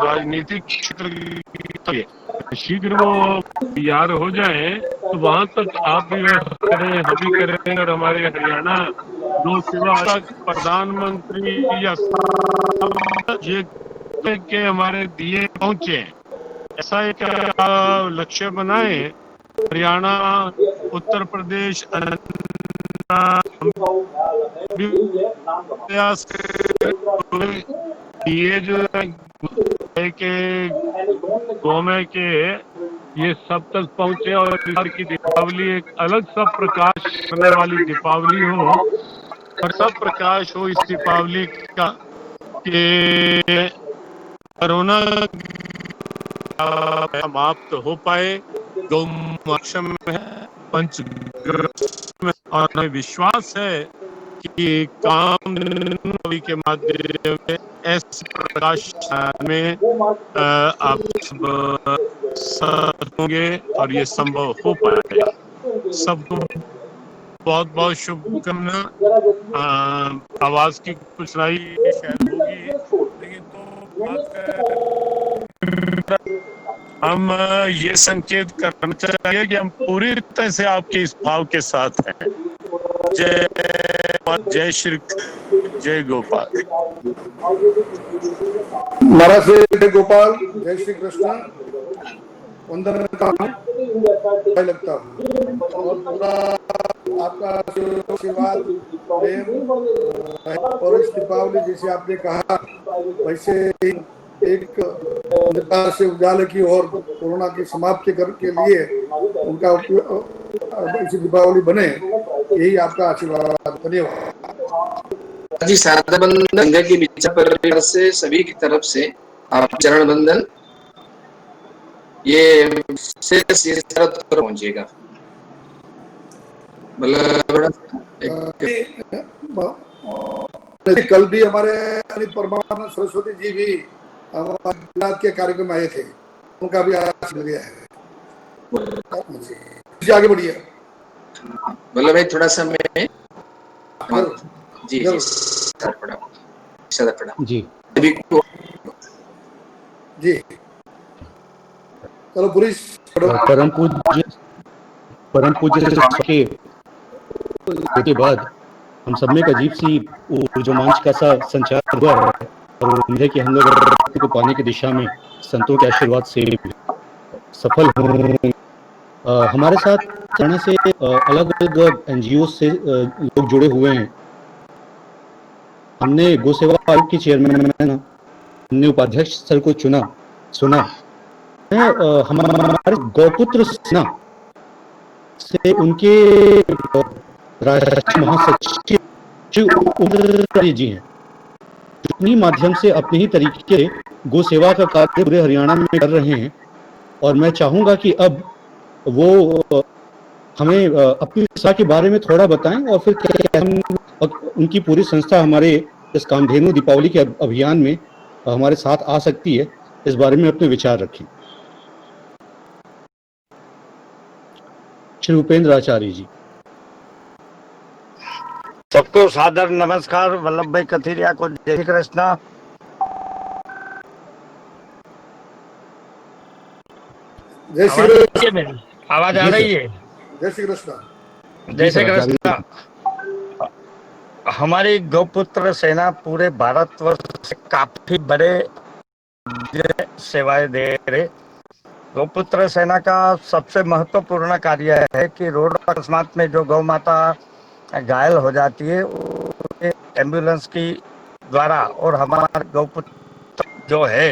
राजनीतिक क्षेत्र शीघ्र वो तैयार हो जाए तो वहां तक आप भी करें, हम भी करें और हमारे हरियाणा लोक सेवा तक प्रधानमंत्री या ये के हमारे दिए पहुंचे, ऐसा एक लक्ष्य बनाए। हरियाणा, उत्तर प्रदेश, प्रयास ये जो के गौमे के ये सब तक पहुंचे और बिहार की दीपावली एक अलग सा प्रकाश करने वाली दीपावली हो और सब प्रकाश हो इस दीपावली का कि कोरोना समाप्त हो पाए। गौ मोक्ष में है पंचग्रह में, और हमें विश्वास है कि काम के माध्यम से ऐसे प्रकाश में आप सब साथ होंगे और ये संभव हो पाएगा। सबको बहुत बहुत शुभकामना। आवाज की कुछ राई शायद होगी, लेकिन तो बात हम ये संकेत करना चाहिए कि हम पूरी तरह से आपके इस भाव के साथ हैं। जय जय श्री जय गोपाल। महाराज से जय गोपाल, जय श्री कृष्ण, वंदन का लगता हूँ और पूरा आपका आशीर्वाद प्रेम और इस दीपावली जैसे आपने कहा वैसे एक अंधकार से उजाले की और कोरोना की समाप्ति के लिए उनका इसी दीपावली बने, यही आपका आशीर्वाद। धन्यवाद जी। सादा बंधन गंगा की विचार परिवार से सभी की तरफ से आप चरण बंधन ये से पहुंचेगा। कल भी हमारे परमानंद सरस्वती जी भी हमारे के कार्यक्रम आए थे, उनका भी आज मिल गया है जी। आगे बढ़िए बोलो भाई, थोड़ा सा मैं जी जी अभी जी चलो पूरी परम पूज्य के बाद हम सब में एक अजीब सी रोमांच का सा संचार हुआ है और उम्मीद है कि हम लोग को पाने की दिशा में संतों के आशीर्वाद से सफल होंगे। हमारे साथ हरियाणा से अलग अलग एनजीओ से लोग जुड़े हुए हैं। हमने गौ सेवा आयोग के चेयरमैन हमने उपाध्यक्ष सर को सुना हमारे गौपुत्र सेना से उनके राष्ट्रीय महासचिव जी हैं, उन्हीं माध्यम से अपने ही तरीके से गौ सेवा का कार्य पूरे हरियाणा में कर रहे हैं। और मैं चाहूंगा कि अब वो हमें अपनी संस्था के बारे में थोड़ा बताएं और फिर हम उनकी पूरी संस्था हमारे इस कामधेनु दीपावली के अभियान में हमारे साथ आ सकती है, इस बारे में अपने विचार रखें। श्री उपेंद्र आचार्य जी। सबको सादर नमस्कार। वल्लभ भाई कथिरिया को जय श्री कृष्ण। जय श्री मेरी आवाज आ रही है? जय श्री कृष्ण। जय श्री कृष्ण। हमारी गौपुत्र सेना पूरे भारतवर्ष से काफी बड़े सेवाएं दे रहे। गौपुत्र सेना का सबसे महत्वपूर्ण कार्य है कि रोड अकस्मात में जो गौ माता घायल हो जाती है एम्बुलेंस की द्वारा, और हमारे गौपुत्र जो है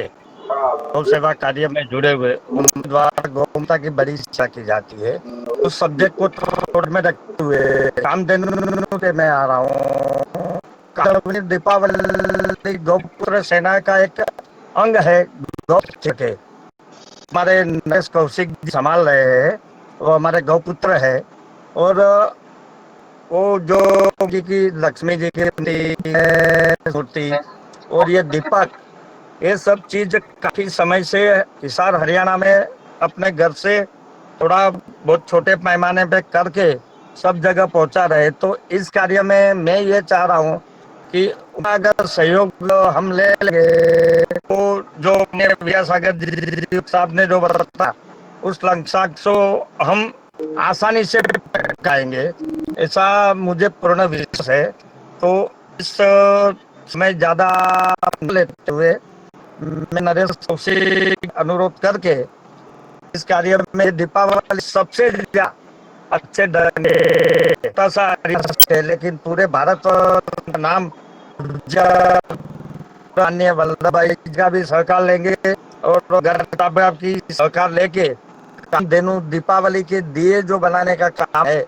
गौ सेवा कार्य में जुड़े हुए उनके द्वारा गौ माता की बड़ी सेवा की जाती है। उस सब्जेक्ट को थोड़ में रखते हुए कामधेनु के मैं आ रहा हूँ। दीपावली गौपुत्र सेना का एक अंग है। गौपुत्र के हमारे नरेश कौशिक जी संभाल रहे हैं, वो हमारे गौपुत्र है। और वो जो जी की लक्ष्मी जी की मूर्ति और ये दीपक, ये सब चीज काफी समय से हिसार हरियाणा में अपने घर से थोड़ा बहुत छोटे पैमाने पे करके सब जगह पहुंचा रहे। तो इस कार्य में मैं ये चाह रहा हूँ कि अगर सहयोग हम ले लेंगे तो जो मेरे विद्यासागर साहब ने जो बताया उस लक्ष्यांक को हम आसानी से पाएंगे, ऐसा मुझे पूर्ण विश्वास है। तो इस समय ज्यादा लेते हुए मैं नरेश कौशिक अनुरोध करके इस कार्य में दीपावली सबसे अच्छे लेकिन पूरे भारत का नाम अन्य वल्लभ भाई का भी सहकार लेंगे और की सहकार लेके कामधेनु दीपावली के दिए जो बनाने का काम है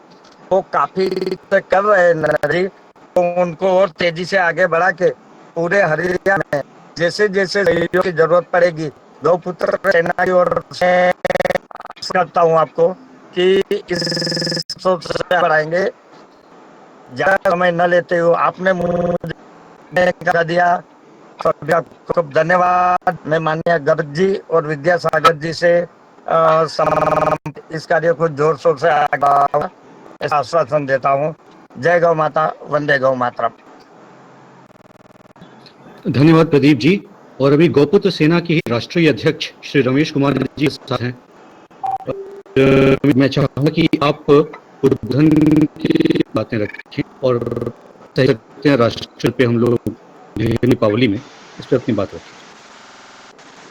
वो काफी कर रहे हैं। तो उनको और तेजी से आगे बढ़ा के पूरे हरियाणा में जैसे जैसे सहयोग की जरूरत पड़ेगी गौपुत्र सेना की ओर से करता हूँ आपको कि इस सोच से बढ़ाएंगे। ज्यादा समय न लेते हुए आपने मुझे कर दिया, सभी आपको धन्यवाद। मैं माननीय गर्ग जी और विद्यासागर जी से इस कार्य को जोर शोर से आगे ऐसा आश्वासन देता हूँ। जय गौ माता, वंदे गौ मातरम। धन्यवाद प्रदीप जी। और अभी गौपुत्र सेना के राष्ट्रीय अध्यक्ष श्री रमेश कुमार जी साथ हैं। मैं चाहूंगा कि आप उद्बोधन की बातें रखें और सही सकते हैं राष्ट्र पे हम लोग दीपावली में इस पर अपनी बात रखें।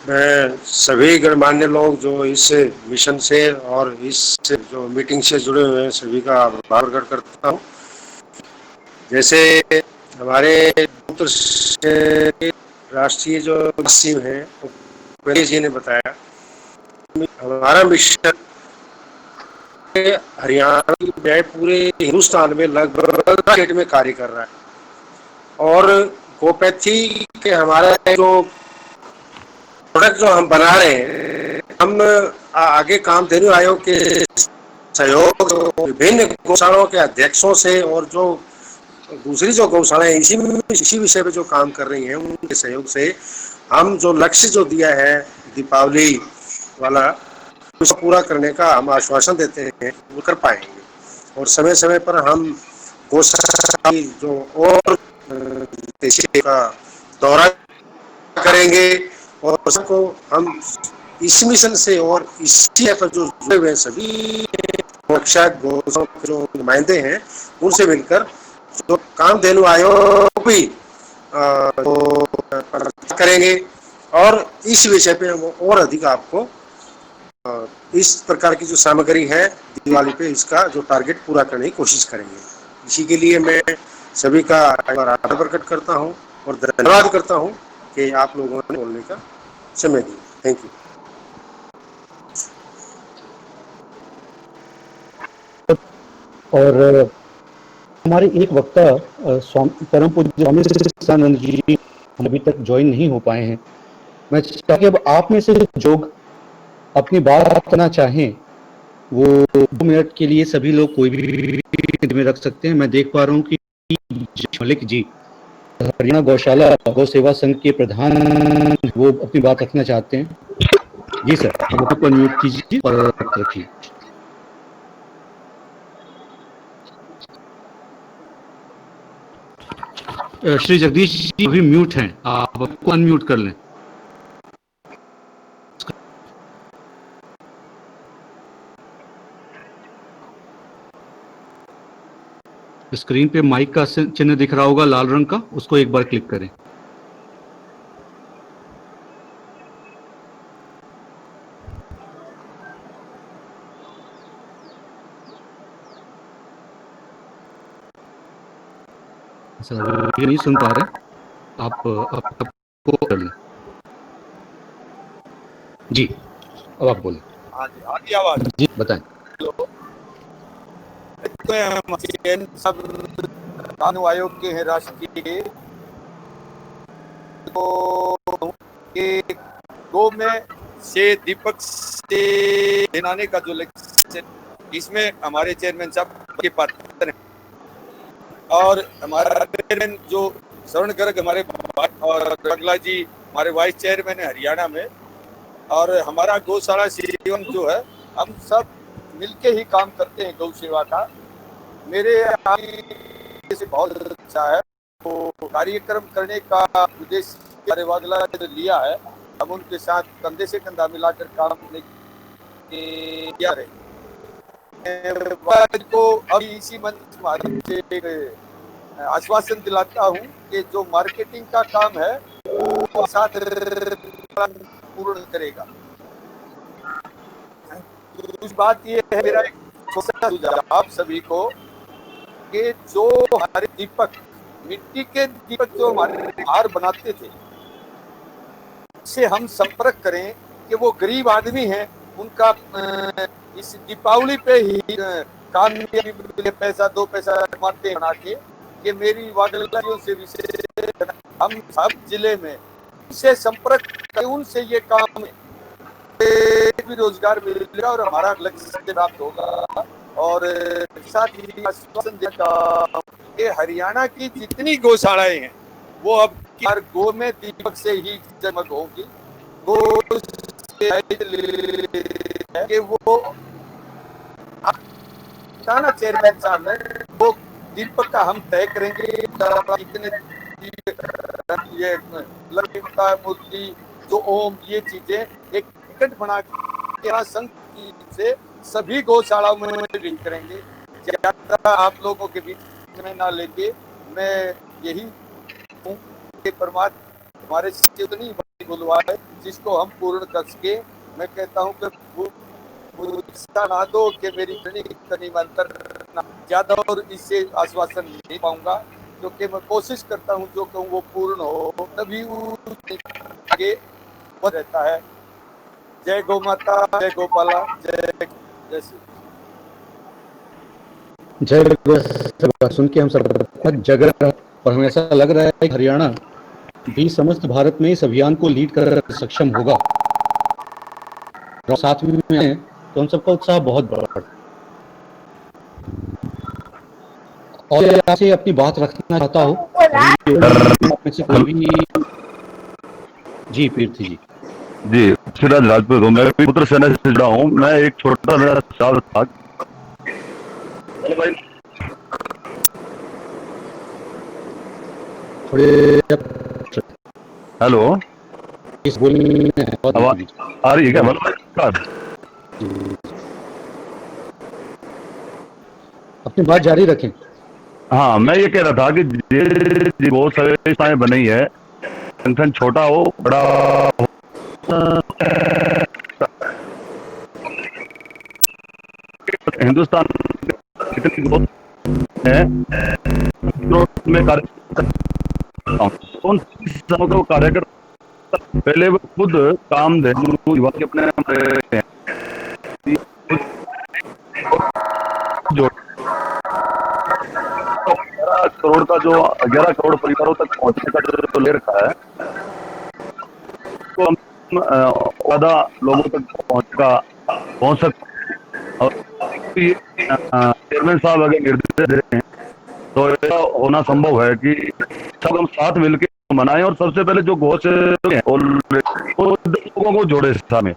मैं सभी गणमान्य लोग जो इस मिशन से और इस जो मीटिंग से जुड़े हुए हैं सभी का आभार प्रकट करता हूँ। जैसे हमारे राष्ट्रीय जो सचिव हैं पहले जी ने बताया, हमारा मिशन हरियाणा की पूरे हिंदुस्तान में लगभग स्टेट में कार्य कर रहा है और गोपैथी के हमारा जो प्रोडक्ट जो हम बना रहे हैं, हम आगे कामधेनु आयोग के सहयोग विभिन्न गौशालाओं के अध्यक्षों से और जो दूसरी जो गौशालाएं इसी विषय पे जो काम कर रही हैं उनके सहयोग से हम जो लक्ष्य जो दिया है दीपावली वाला उसको पूरा करने का हम आश्वासन देते हैं वो कर पाएंगे। और समय समय पर हम गौशाला की जो और देशी का दौरा करेंगे और सबको हम इस मिशन से और इसी पर जो जुड़े हुए सभी रक्षा गौशाला के जो नुमाइंदे हैं उनसे मिलकर जो कामधेनु आयोग भी करेंगे और इस विषय पे हम और अधिक आपको इस प्रकार की जो सामग्री है दिवाली पे इसका जो टारगेट पूरा करने की कोशिश करेंगे। इसी के लिए मैं सभी का आभार प्रकट करता हूं और धन्यवाद करता हूं कि आप लोगों ने बोलने का समय दिया। Thank you. और हमारे एक वक्ता परम पूज्य स्वामी सच्चिदानंद जी अभी तक ज्वाइन नहीं हो पाए हैं। मैं चाहता कि अब आप में से जो अपनी बात करना चाहें वो 2 मिनट के लिए सभी लोग कोई भी में रख सकते हैं। मैं देख पा रहा हूँ कि मलिक जी हरियाणा गौशाला गौ सेवा संघ के प्रधान वो अपनी बात रखना चाहते हैं। जी सर, आप अनम्यूट कीजिए और रखिए। श्री जगदीश जी अभी म्यूट हैं, आप आपको अनम्यूट कर लें। स्क्रीन पे माइक का चिन्ह दिख रहा होगा लाल रंग का, उसको एक बार क्लिक करें। सर ये नहीं सुन पा रहे, आपको कर लें। जी अब आप बोलें। आगे आवाज जी बताएं। सब कानून आयोग के हैं राष्ट्रीय तो गो में से दीपक से बनाने का जो लक्ष्य इसमें हमारे चेयरमैन साहब के पात्र हैं और हमारा चेयरमैन जो श्रवण गर्ग हमारे और अगला जी हमारे वाइस चेयरमैन है हरियाणा में। और हमारा गौशाला जीवन जो है हम सब मिलके ही काम करते हैं गौ सेवा का। मेरे से बहुत अच्छा है तो कार्यक्रम करने का उद्देश्य वागला ने लिया है। हम उनके साथ कंधे से कंधा मिलाकर काम किया रहे को अभी इसी मंच माध्यम से एक आश्वासन दिलाता हूं कि जो मार्केटिंग का काम है वो साथ पूर्ण करेगा। कुछ बात ये है, मेरा एक छोटा सुझाव आप सभी को कि जो हमारे दीपक मिट्टी के दीपक जो हमारे हार बनाते थे से हम संपर्क करें कि वो गरीब आदमी हैं उनका इस दीपावली पे ही कामयाबी पैसा 2 पैसा कमाते बना के कि मेरी वागलाइयों से विशेष हम सब जिले में से संपर्क करें, उनसे ये काम भी रोजगार मिलेगा और हमारा लक्ष्य प्राप्त होगा और साथ ही आश्वासन देता कि हरियाणा की जितनी गौशालाएं हैं वो अब हर गो में दीपक से ही जगमग होगी। गो कि वो थाना चेयरमैन साहब ने वो दीपक का हम तय करेंगे, कितने ये ललिता मूर्ति जो ओम ये चीजें एक टिकट बना के संघ से सभी गौशालाओं में डील करेंगे। ज्यादा आप लोगों के बीच में ना लेके मैं यही हूँ कि परमात्मा हमारे से उतनी बुलवाए जिसको हम पूर्ण कर सके। मैं कहता हूँ कि ना दो कि मेरी कनी मंत्र ज्यादा और इससे आश्वासन नहीं पाऊंगा, क्योंकि मैं कोशिश करता हूँ जो कहूँ वो पूर्ण हो, तभी आगे बढ़ रहता है। जय गौ माता, जय गोपाला, जय जय जय। सुन के हम सब जग रहे हैं और हमें ऐसा लग रहा है कि हरियाणा भी समस्त भारत में इस अभियान को लीड कर सक्षम होगा और साथ में तो हम सबका उत्साह बहुत बढ़ा। और आपसे अपनी बात रखना चाहता हूँ से कोई भी। जी पीर्थी जी सिराज राजपूत हूँ, मैं भी पुत्र सेना से जुड़ा हूँ। मैं एक छोटा मेरा सवाल था। हेलो, इस बोलने आ रही है क्या? अपनी बात जारी रखें। हाँ, मैं ये कह रहा था कि बहुत सारी व्यवस्थाएं बनी है, संगठन छोटा हो बड़ा हो, हिंदुस्तान कितनी है में कार्यकर्ता पहले वो खुद काम दे युवा के अपने करोड़ का जो 11 करोड़ परिवारों तक पहुंचने का जो ले रखा है तो हम ज्यादा लोगों तक पहुंच सकते। और चेयरमैन साहब अगर निर्देश दे रहे हैं तो ऐसा होना संभव है कि सब हम साथ मिलकर मनाएं और सबसे पहले जो घोष और लोगों को जोड़े में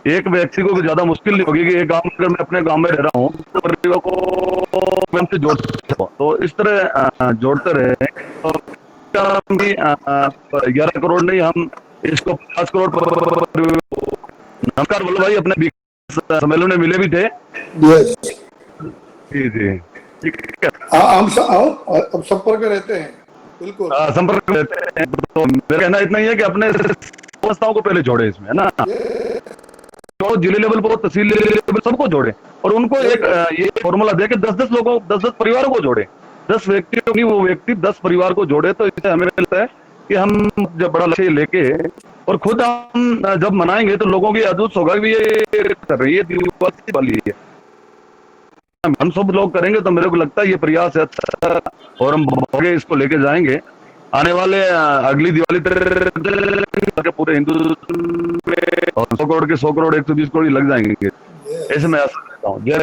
एक व्यक्ति को ज्यादा मुश्किल नहीं होगी कि एक गांव अगर मैं अपने गांव में रह रहा हूँ तो परिवार को से जोड़ सकता हूँ। तो इस तरह जोड़ते रहे तो 11 करोड़ नहीं हम इसको 50 करोड़। नमस्कार बोलो भाई, अपने सम्मेलन में मिले भी थे। जी जी ठीक है, हम संपर्क में रहते हैं, बिल्कुल संपर्क में रहते हैं। तो मेरा कहना इतना ही है कि अपने संस्थाओं को पहले जोड़े इसमें, है ना, तो जिले लेवल पर तहसील लेवल सबको जोड़े और उनको एक ये फॉर्मूला दे कि 10-10 लोगों 10-10 परिवारों को जोड़े। 10 व्यक्ति नहीं, वो व्यक्ति 10 परिवार को जोड़े। तो इससे हमें लगता है कि हम जब बड़ा लक्ष्य लेके और खुद हम जब मनाएंगे तो लोगों की अद्भुत होगा कि ये कर रही है दिवाली वाली है, हम सब लोग करेंगे तो मेरे को लगता है ये प्रयास है अच्छा और हम आगे इसको लेके जाएंगे। आने वाले अगली दिवाली तक पूरे हिंदुस्तान में 100 करोड़ के 100 करोड़ 120 करोड़ लग जाएंगे, ऐसे मैं आशा करता हूँ। जय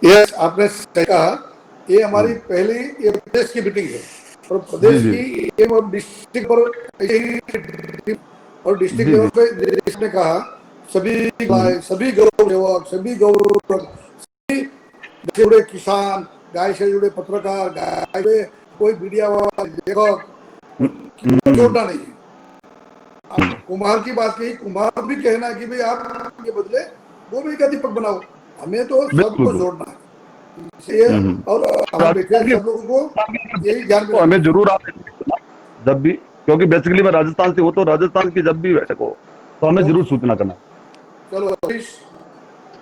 यस, आपने सही कहा। ये हमारी पहली ये प्रदेश की मीटिंग है और प्रदेश की डिस्ट्रिक्ट पर और डिस्ट्रिक्ट लेवल पे देश ने कहा सभी गौ सभी जुड़े किसान, गाय से जुड़े पत्रकार, गाय से कोई मीडिया वाला लेखक जोड़ना नहीं है। कुम्हार की बात कही, कुम्हार भी कहना कि भाई आप के बदले वो भी का दीपक बनाओ, हमें तो सबको जोड़ना है। और सब लोगों को यही ध्यान में हमें जरूर आप जब भी, क्योंकि बेसिकली मैं राजस्थान से हूँ, तो राजस्थान की जब भी बैठक हो तो हमें जरूर सूचना करना। चलो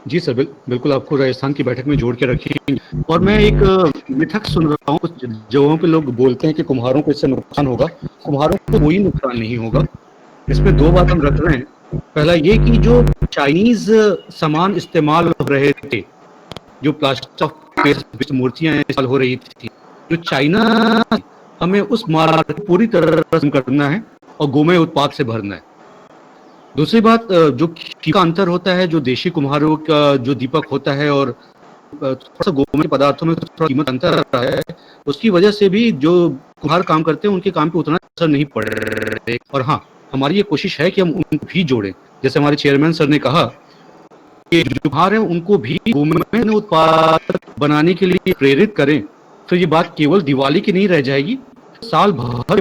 जी सर, बिल्कुल आपको राजस्थान की बैठक में जोड़ के रखिए। और मैं एक मिथक सुन रहा हूँ, कुछ जगहों पे लोग बोलते हैं कि कुम्हारों को इससे नुकसान होगा। कुम्हारों को कोई नुकसान नहीं होगा। इसमें दो बात हम रख रहे हैं। पहला ये कि जो चाइनीज सामान इस्तेमाल हो रहे थे, जो प्लास्टिक ऑफ मूर्तियां इस्तेमाल हो रही थी, जो चाइना, हमें उस मार्ग को पूरी तरह खत्म करना है और गोमय उत्पाद से भरना है। दूसरी बात, जो का अंतर होता है, जो देशी कुम्हारों का जो दीपक होता है और थोड़ा सा गोमय पदार्थों में थोड़ा कीमत अंतर आ रहा है, उसकी वजह से भी जो कुम्हार काम करते हैं उनके काम पे उतना असर नहीं पड़ रहा है। और हाँ, हमारी ये कोशिश है कि हम उनको भी जोड़ें, जैसे हमारे चेयरमैन सर ने कहा कि जो कुम्हार है उनको भी गोमय उत्पाद बनाने के लिए प्रेरित करें। तो ये बात केवल दिवाली की नहीं रह जाएगी, साल भर।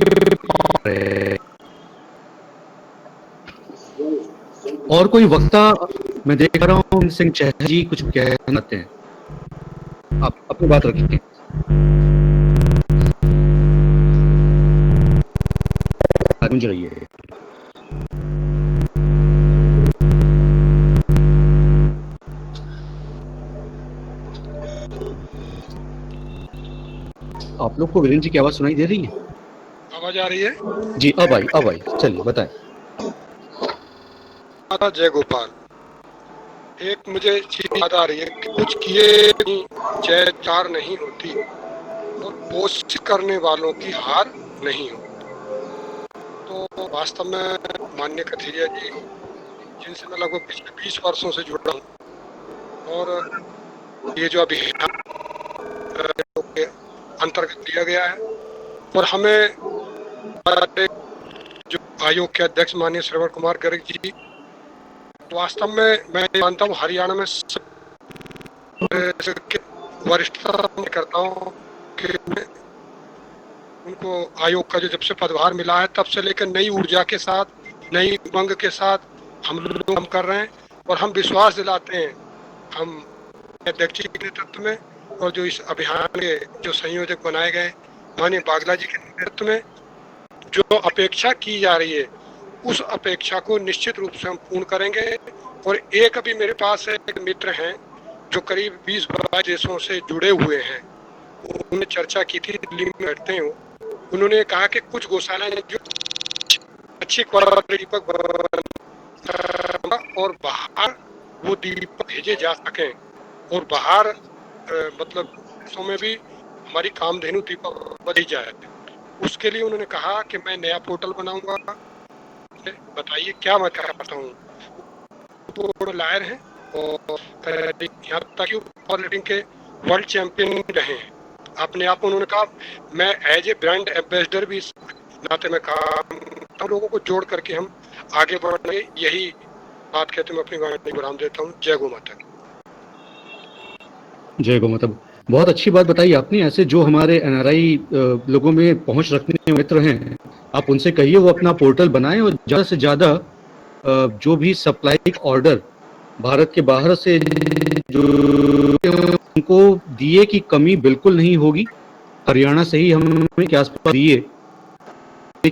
और कोई वक्ता मैं देख रहा हूँ, सिंह चहल जी कुछ कहना चाहते हैं, आप अपनी बात रखिए। गूंज रही है। आप लोग को वीरेंद्र जी की आवाज सुनाई दे रही है? आवाज आ रही है? जी अब आई, चलिए बताएं। जय गोपाल। एक मुझे चीज याद आ रही है कि कुछ किए जय चार नहीं होती और कोशिश करने वालों की हार नहीं होती। तो वास्तव में माननीय कथैया जी, जिनसे मैं लगभग पिछले 20 वर्षों से जुड़ रहा हूँ, और ये जो अभियान के अंतर्गत लिया गया है, और हमें जो आयोग के अध्यक्ष माननीय श्रवण कुमार गर्ग जी, वास्तव में मैं मानता हूँ हरियाणा में वरिष्ठता करता हूँ कि उनको आयोग का जो जब से पदभार मिला है तब से लेकर नई ऊर्जा के साथ, नई उमंग के साथ हम लोग काम कर रहे हैं, और हम विश्वास दिलाते हैं हम अध्यक्ष जी के नेतृत्व में, और जो इस अभियान के जो संयोजक बनाए गए माननीय बागला जी के नेतृत्व में, जो अपेक्षा की जा रही है उस अपेक्षा को निश्चित रूप से हम पूर्ण करेंगे। और एक अभी मेरे पास एक मित्र हैं जो करीब 20-22 देशों से जुड़े हुए हैं, उन्होंने चर्चा की थी, दिल्ली में बैठते हैं, उन्होंने कहा कि कुछ गौशालाएं जो अच्छी क्वालिटी दीपक और बाहर वो दीपक भेजे जा सकें, और बाहर मतलब देशों में भी हमारी कामधेनु दीपक बढ़ी जाए, उसके लिए उन्होंने कहा कि मैं नया पोर्टल बनाऊंगा, बताइए क्या मैं कर पाता हूँ। वो लायर हैं और यहाँ तक कि पावर लिफ्टिंग के वर्ल्ड चैंपियन रहे हैं अपने आप। उन्होंने कहा मैं एज ए ब्रांड एम्बेसडर भी नाते में काम लोगों को जोड़ करके हम आगे बढ़ेंगे, यही बात कहते मैं अपनी वाणी विराम देता हूँ। जय गौ माता। जय गौ माता। बहुत अच्छी बात बताई आपने। ऐसे जो हमारे एनआरआई लोगों में पहुंच रखने मित्र हैं, आप उनसे कहिए वो अपना पोर्टल बनाएं, और ज़्यादा से ज़्यादा जो भी सप्लाई ऑर्डर भारत के बाहर से जो उनको दिए की कमी बिल्कुल नहीं होगी। हरियाणा से ही हमें के आसपास दिए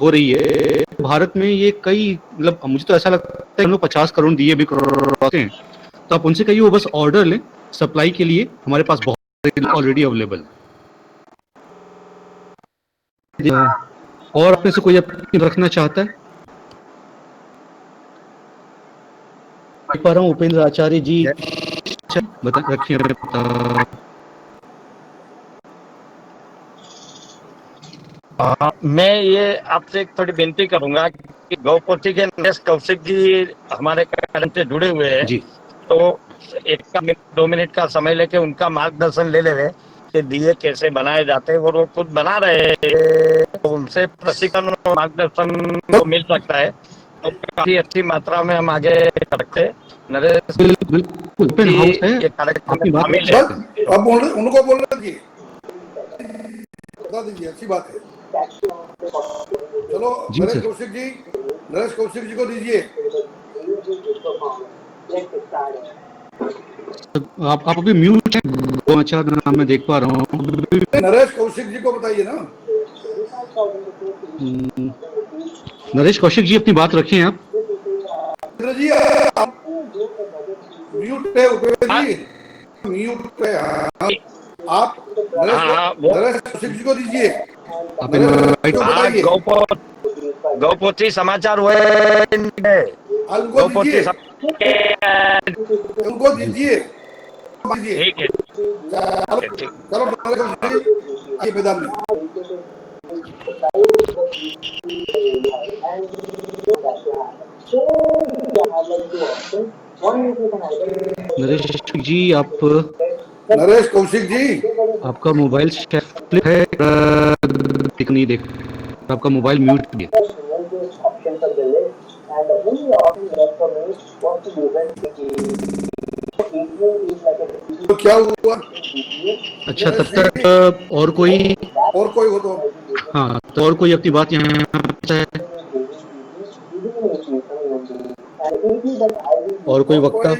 हो रही है। भारत में ये कई मतलब मुझे तो ऐसा लगता है हम लोग 50 करोड़ दिए भी करते हैं। तो आप उनसे कहिए वो बस ऑर्डर लें, सप्लाई के लिए हमारे पास बहुत ऑलरेडी अवेलेबल। और अपने से कोई अपनी रखना चाहता है? पा रहा हूँ उपेंद्र आचार्य जी, बता रखिए। मैं ये आपसे एक थोड़ी विनती करूंगा कि गौपोथी के नरेश कौशिक जी हमारे कार्यक्रम से जुड़े हुए हैं जी, तो 1-2 मिनट का समय लेके उनका मार्गदर्शन ले ले कि दिए कैसे बनाए जाते हैं, और वो खुद बना रहे हैं, तो उनसे प्रशिक्षण और मार्गदर्शन को मिल सकता है, तो काफी अच्छी मात्रा में हम आगे करते। नरेश बिल्कुल ओपन हाउस है, ये कार्यक्रम अपनी बात शामिल है। अब उनको बोलना चाहिए, बता दीजिए, अच्छी बात है। चलो नरेश कौशिक जी को दीजिए। आप अभी म्यूट हैं, अच्छा नाम मैं देख पा रहा हूँ। नरेश कौशिक जी को बताइए ना। नरेश कौशिक जी अपनी बात रखिए आप। जी आप म्यूट है, उपेंद्र जी म्यूट है। आप नरेश कौशिक जी को दीजिए। गौपोथी समाचार हुए, उनको दीजिए। ठीक है, चलो मैदान में। नरेश जी आप नरेश कौशिक जी, आपका मोबाइल फ्लिप है, टिक नहीं देख, आपका मोबाइल म्यूट है। तो क्या हुआ? अच्छा, तब तक और कोई हो तो हाँ, तो और कोई अपनी बात यहाँ है? और कोई वक्ता?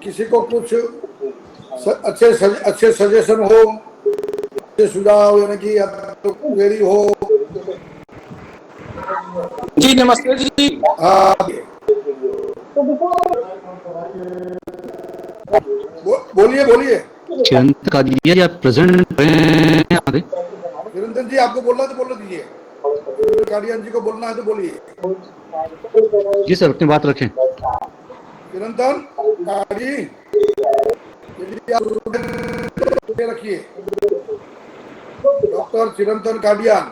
किसी को कुछ अच्छे सजेशन हो, अच्छे सुझाव, यानी कि तो क्वेरी हो। जी नमस्ते जी। बोलिए बोलिए। चिरंतन कादिया या प्रेजेंट हैं? चिरंतन जी आपको बोलना है तो बोल दीजिए, कादियान जी को बोलना है तो बोलिए। जी सर, अपनी बात रखें। चिरंतन काजी, रखिए, डॉक्टर चिरंतन कादियान।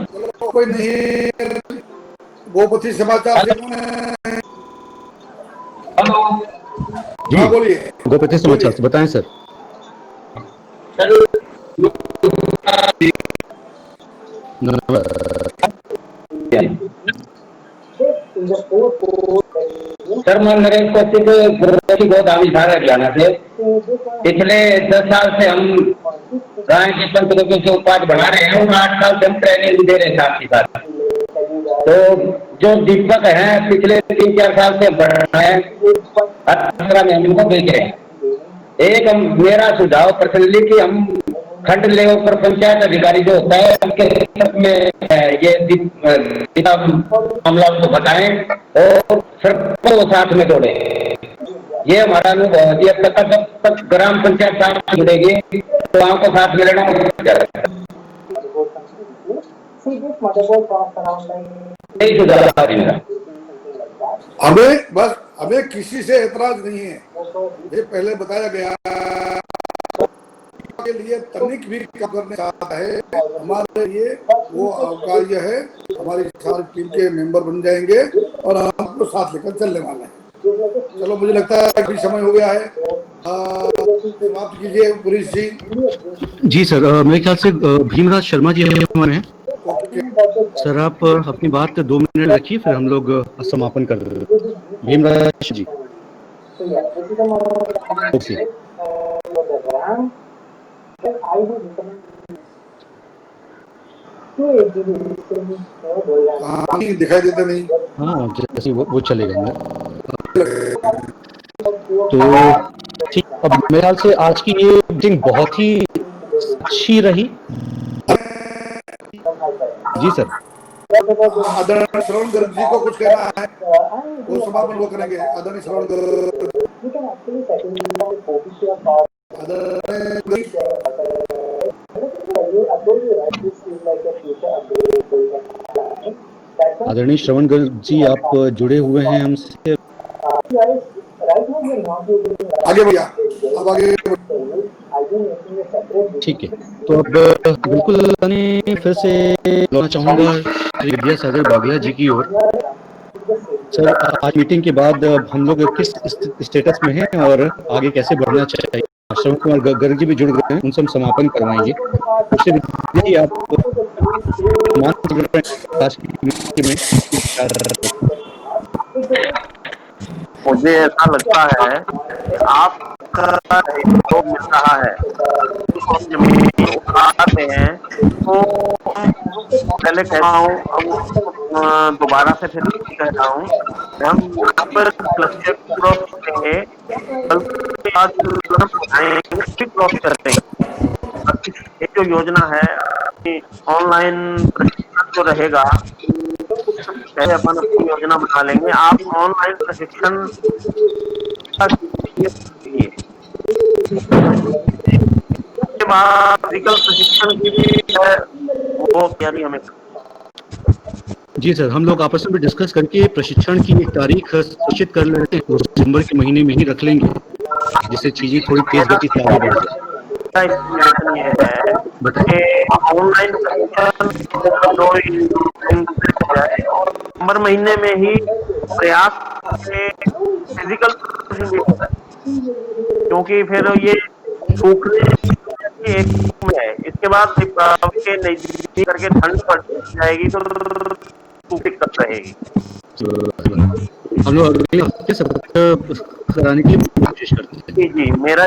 चलो कोई नहीं। गोपति समाचार से कौन है? जी हाँ बोलिए। गोपति समाचार से बताएं सर। सर मैं नरेश कौशिक की बहुत आविष्कार हरियाणा से। पिछले 10 साल से हम गाय के पंचगव्यों से उत्पाद बना रहे हैं और 8 साल से हम ट्रेनिंग दे रहे हैं साथ ही साथ। तो जो दीपक है पिछले 3-4 साल से बढ़ रहे हैं, 18 में हम इनको बेच रहे हैं। एक हम मेरा सुझाव पर्सनली कि हम खंड लेवल पर पंचायत अधिकारी जो होता है उनके में ये मामला को बताएं और सरपंच को साथ में जोड़े। ये हमारा अनुभव है। जब तक ग्राम पंचायत साथ जुड़ेगी तो वहाँ को साथ में लेना हमें किसी से ऐतराज नहीं है। ये पहले बताया गया के लिए तनिक भी कम करने चाहता है हमारे लिए वो अवकार्य है। हमारी सारी टीम के मेंबर बन जाएंगे और हम आपको साथ लेकर चलने वाले हैं। चलो मुझे लगता है अभी समय हो गया है, समाप्त कीजिए पुलिस जी। जी सर, मेरे ख्याल से भीमराज शर्मा जी हमारे हैं। सर आप अपनी बात 2 मिनट रखिए, फिर हम लोग समापन कर देंगे। भीमराज जी। दिखाई देता नहीं। हाँ जैसे वो चलेगा। तो ठीक, अब मेरे ख्याल से आज की ये मीटिंग बहुत ही अच्छी रही। जी सर। आदरणीय श्रवण गर्ग जी को कुछ कहना है, वो समापन वो करेंगे। आदरणीय श्रवण गर्ग। आदरणीय श्रवण गर्ग जी आप जुड़े हुए हैं हमसे। आगे भैया, अब आगे। ठीक है, तो अब बिल्कुल फिर से बोलना चाहूँगा श्री विद्यासागर बागला जी की ओर। सर आज मीटिंग के बाद हम लोग किस स्टेटस में हैं और आगे कैसे बढ़ना चाहिए? श्रवण कुमार गर्ग जी भी जुड़ गए हैं, उनसे हम समापन करवाएंगे। मुझे ऐसा लगता है कि आपका जो मिल रहा है जमीन उठाते हैं तो पहले कह रहा हूँ, अब दोबारा से फिर कह रहा हूँ, हम यहाँ पर क्लस्टर क्रॉस करेंगे, क्रॉस करते हैं। एक जो योजना है ऑनलाइन प्रशिक्षण जो रहेगा, पहले अपन अपनी योजना बना लेंगे। आप ऑनलाइन प्रशिक्षण के बाद फिजिकल प्रशिक्षण की भी है वो तैयारी हमें। जी सर, हम लोग आपस में डिस्कस करके प्रशिक्षण की एक तारीख निश्चित कर लेते हैं, दिसंबर के महीने में ही रख लेंगे, जिससे चीजें थोड़ी तेज गति से आगे बढ़ जाए। ऑनलाइन जाए और नवंबर महीने में ही प्रयास से फिजिकल भी होता है, क्योंकि फिर ये सूखने की एक में है। इसके बाद दीपावली के नजदीक करके ठंड बढ़ जाएगी तो सूखी दिक्कत रहेगी। हम लोग अगले हफ्ते सबक कराने की कोशिश करते हैं। जी जी, मेरा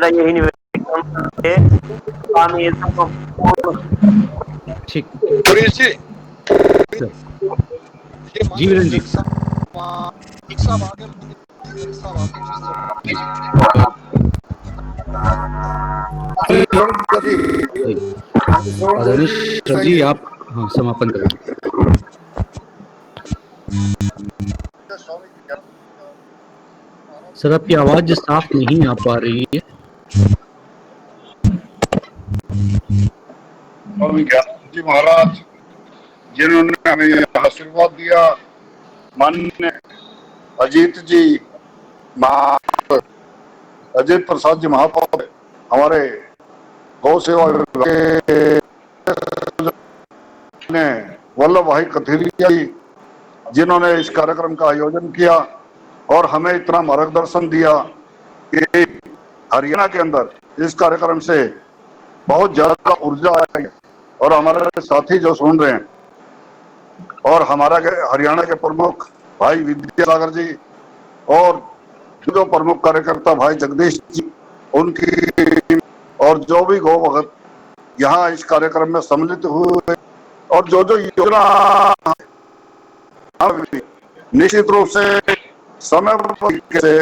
यही निवेदन है। आने ये सब ठीक पुरेश जी, सर। जी वीरेंद्र जी। आदरणीय सर जी, आप हाँ समापन करें। सर आपकी आवाज साफ नहीं आ पा रही है। स्वामी ज्ञानानंद जी महाराज जिन्होंने हमें आशीर्वाद दिया, माननीय अजीत जी अजीत प्रसाद जी महापौर हमारे गौ सेवा विभाग ने, वल्लभ भाई कथीरिया जी जिन्होंने इस कार्यक्रम का आयोजन किया और हमें इतना मार्गदर्शन दिया कि हरियाणा के अंदर इस कार्यक्रम से बहुत ज्यादा ऊर्जा आई। और हमारे साथी जो सुन रहे हैं और हमारा हरियाणा के प्रमुख भाई विद्यासागर जी और जो प्रमुख कार्यकर्ता भाई जगदीश जी, उनकी और जो भी गौ भगत यहाँ इस कार्यक्रम में सम्मिलित हुए और जो जो योजना निश्चित रूप से समय से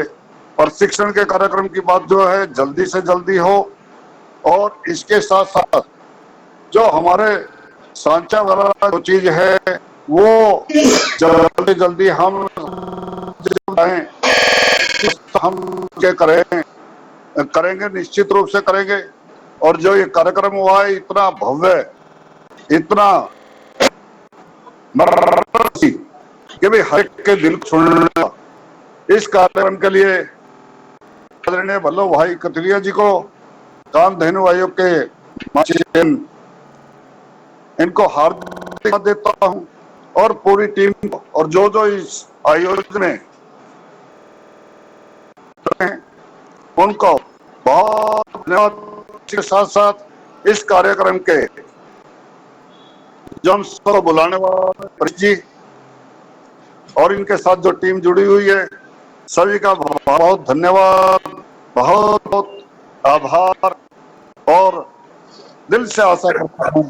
प्रशिक्षण के कार्यक्रम की बात जो है जल्दी से जल्दी हो। और इसके साथ साथ जो हमारे सांचा वाला जो चीज है वो जल्दी जल्दी हम करेंगे, निश्चित रूप से करेंगे। और जो ये कार्यक्रम हुआ है इतना भव्य, इतना कि भाई हर एक के दिल को छूने, इस कार्यक्रम के लिए आदरणीय वल्लभ भाई कथीरिया जी को, कामधेनु आयोग के माननीय इनको हार्दिक देता हूं और पूरी टीम को, और जो जो इस आयोजन में उनको बहुत धन्यवाद के साथ साथ इस कार्यक्रम के जो हम सबको बुलाने वाले जी और इनके साथ जो टीम जुड़ी हुई है सभी का बहुत बहुत धन्यवाद, बहुत बहुत आभार। और दिल से आशा करता हूँ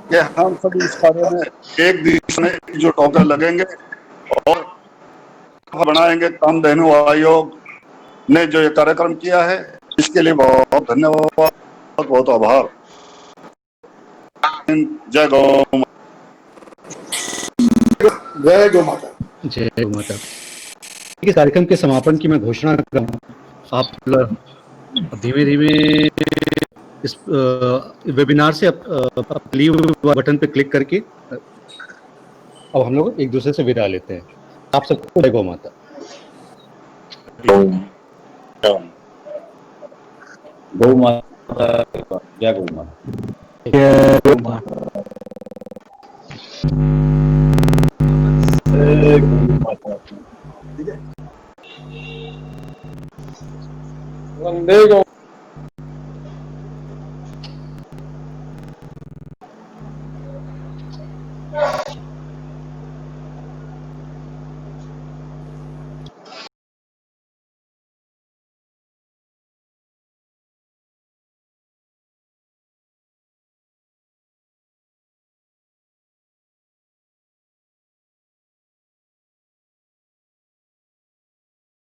कि हम सभी इस कार्य में एक दिशा में एकजुट होकर लगेंगे और बनाएंगे। कामधेनु आयोग ने जो ये कार्यक्रम किया है इसके लिए बहुत बहुत धन्यवाद, बहुत बहुत आभार। जय गौ जय गौ माता। जय गौ माता। इस कार्यक्रम के समापन की मैं घोषणा कर रहा हूँ। आप धीमे धीमे इस वेबिनार से लीव बटन पे क्लिक करके अब हम लोग एक दूसरे से विदा लेते हैं। आप सबको जय गौ माता। गौ माता, जय गौ माता, जय गौ माता। वंदे गौ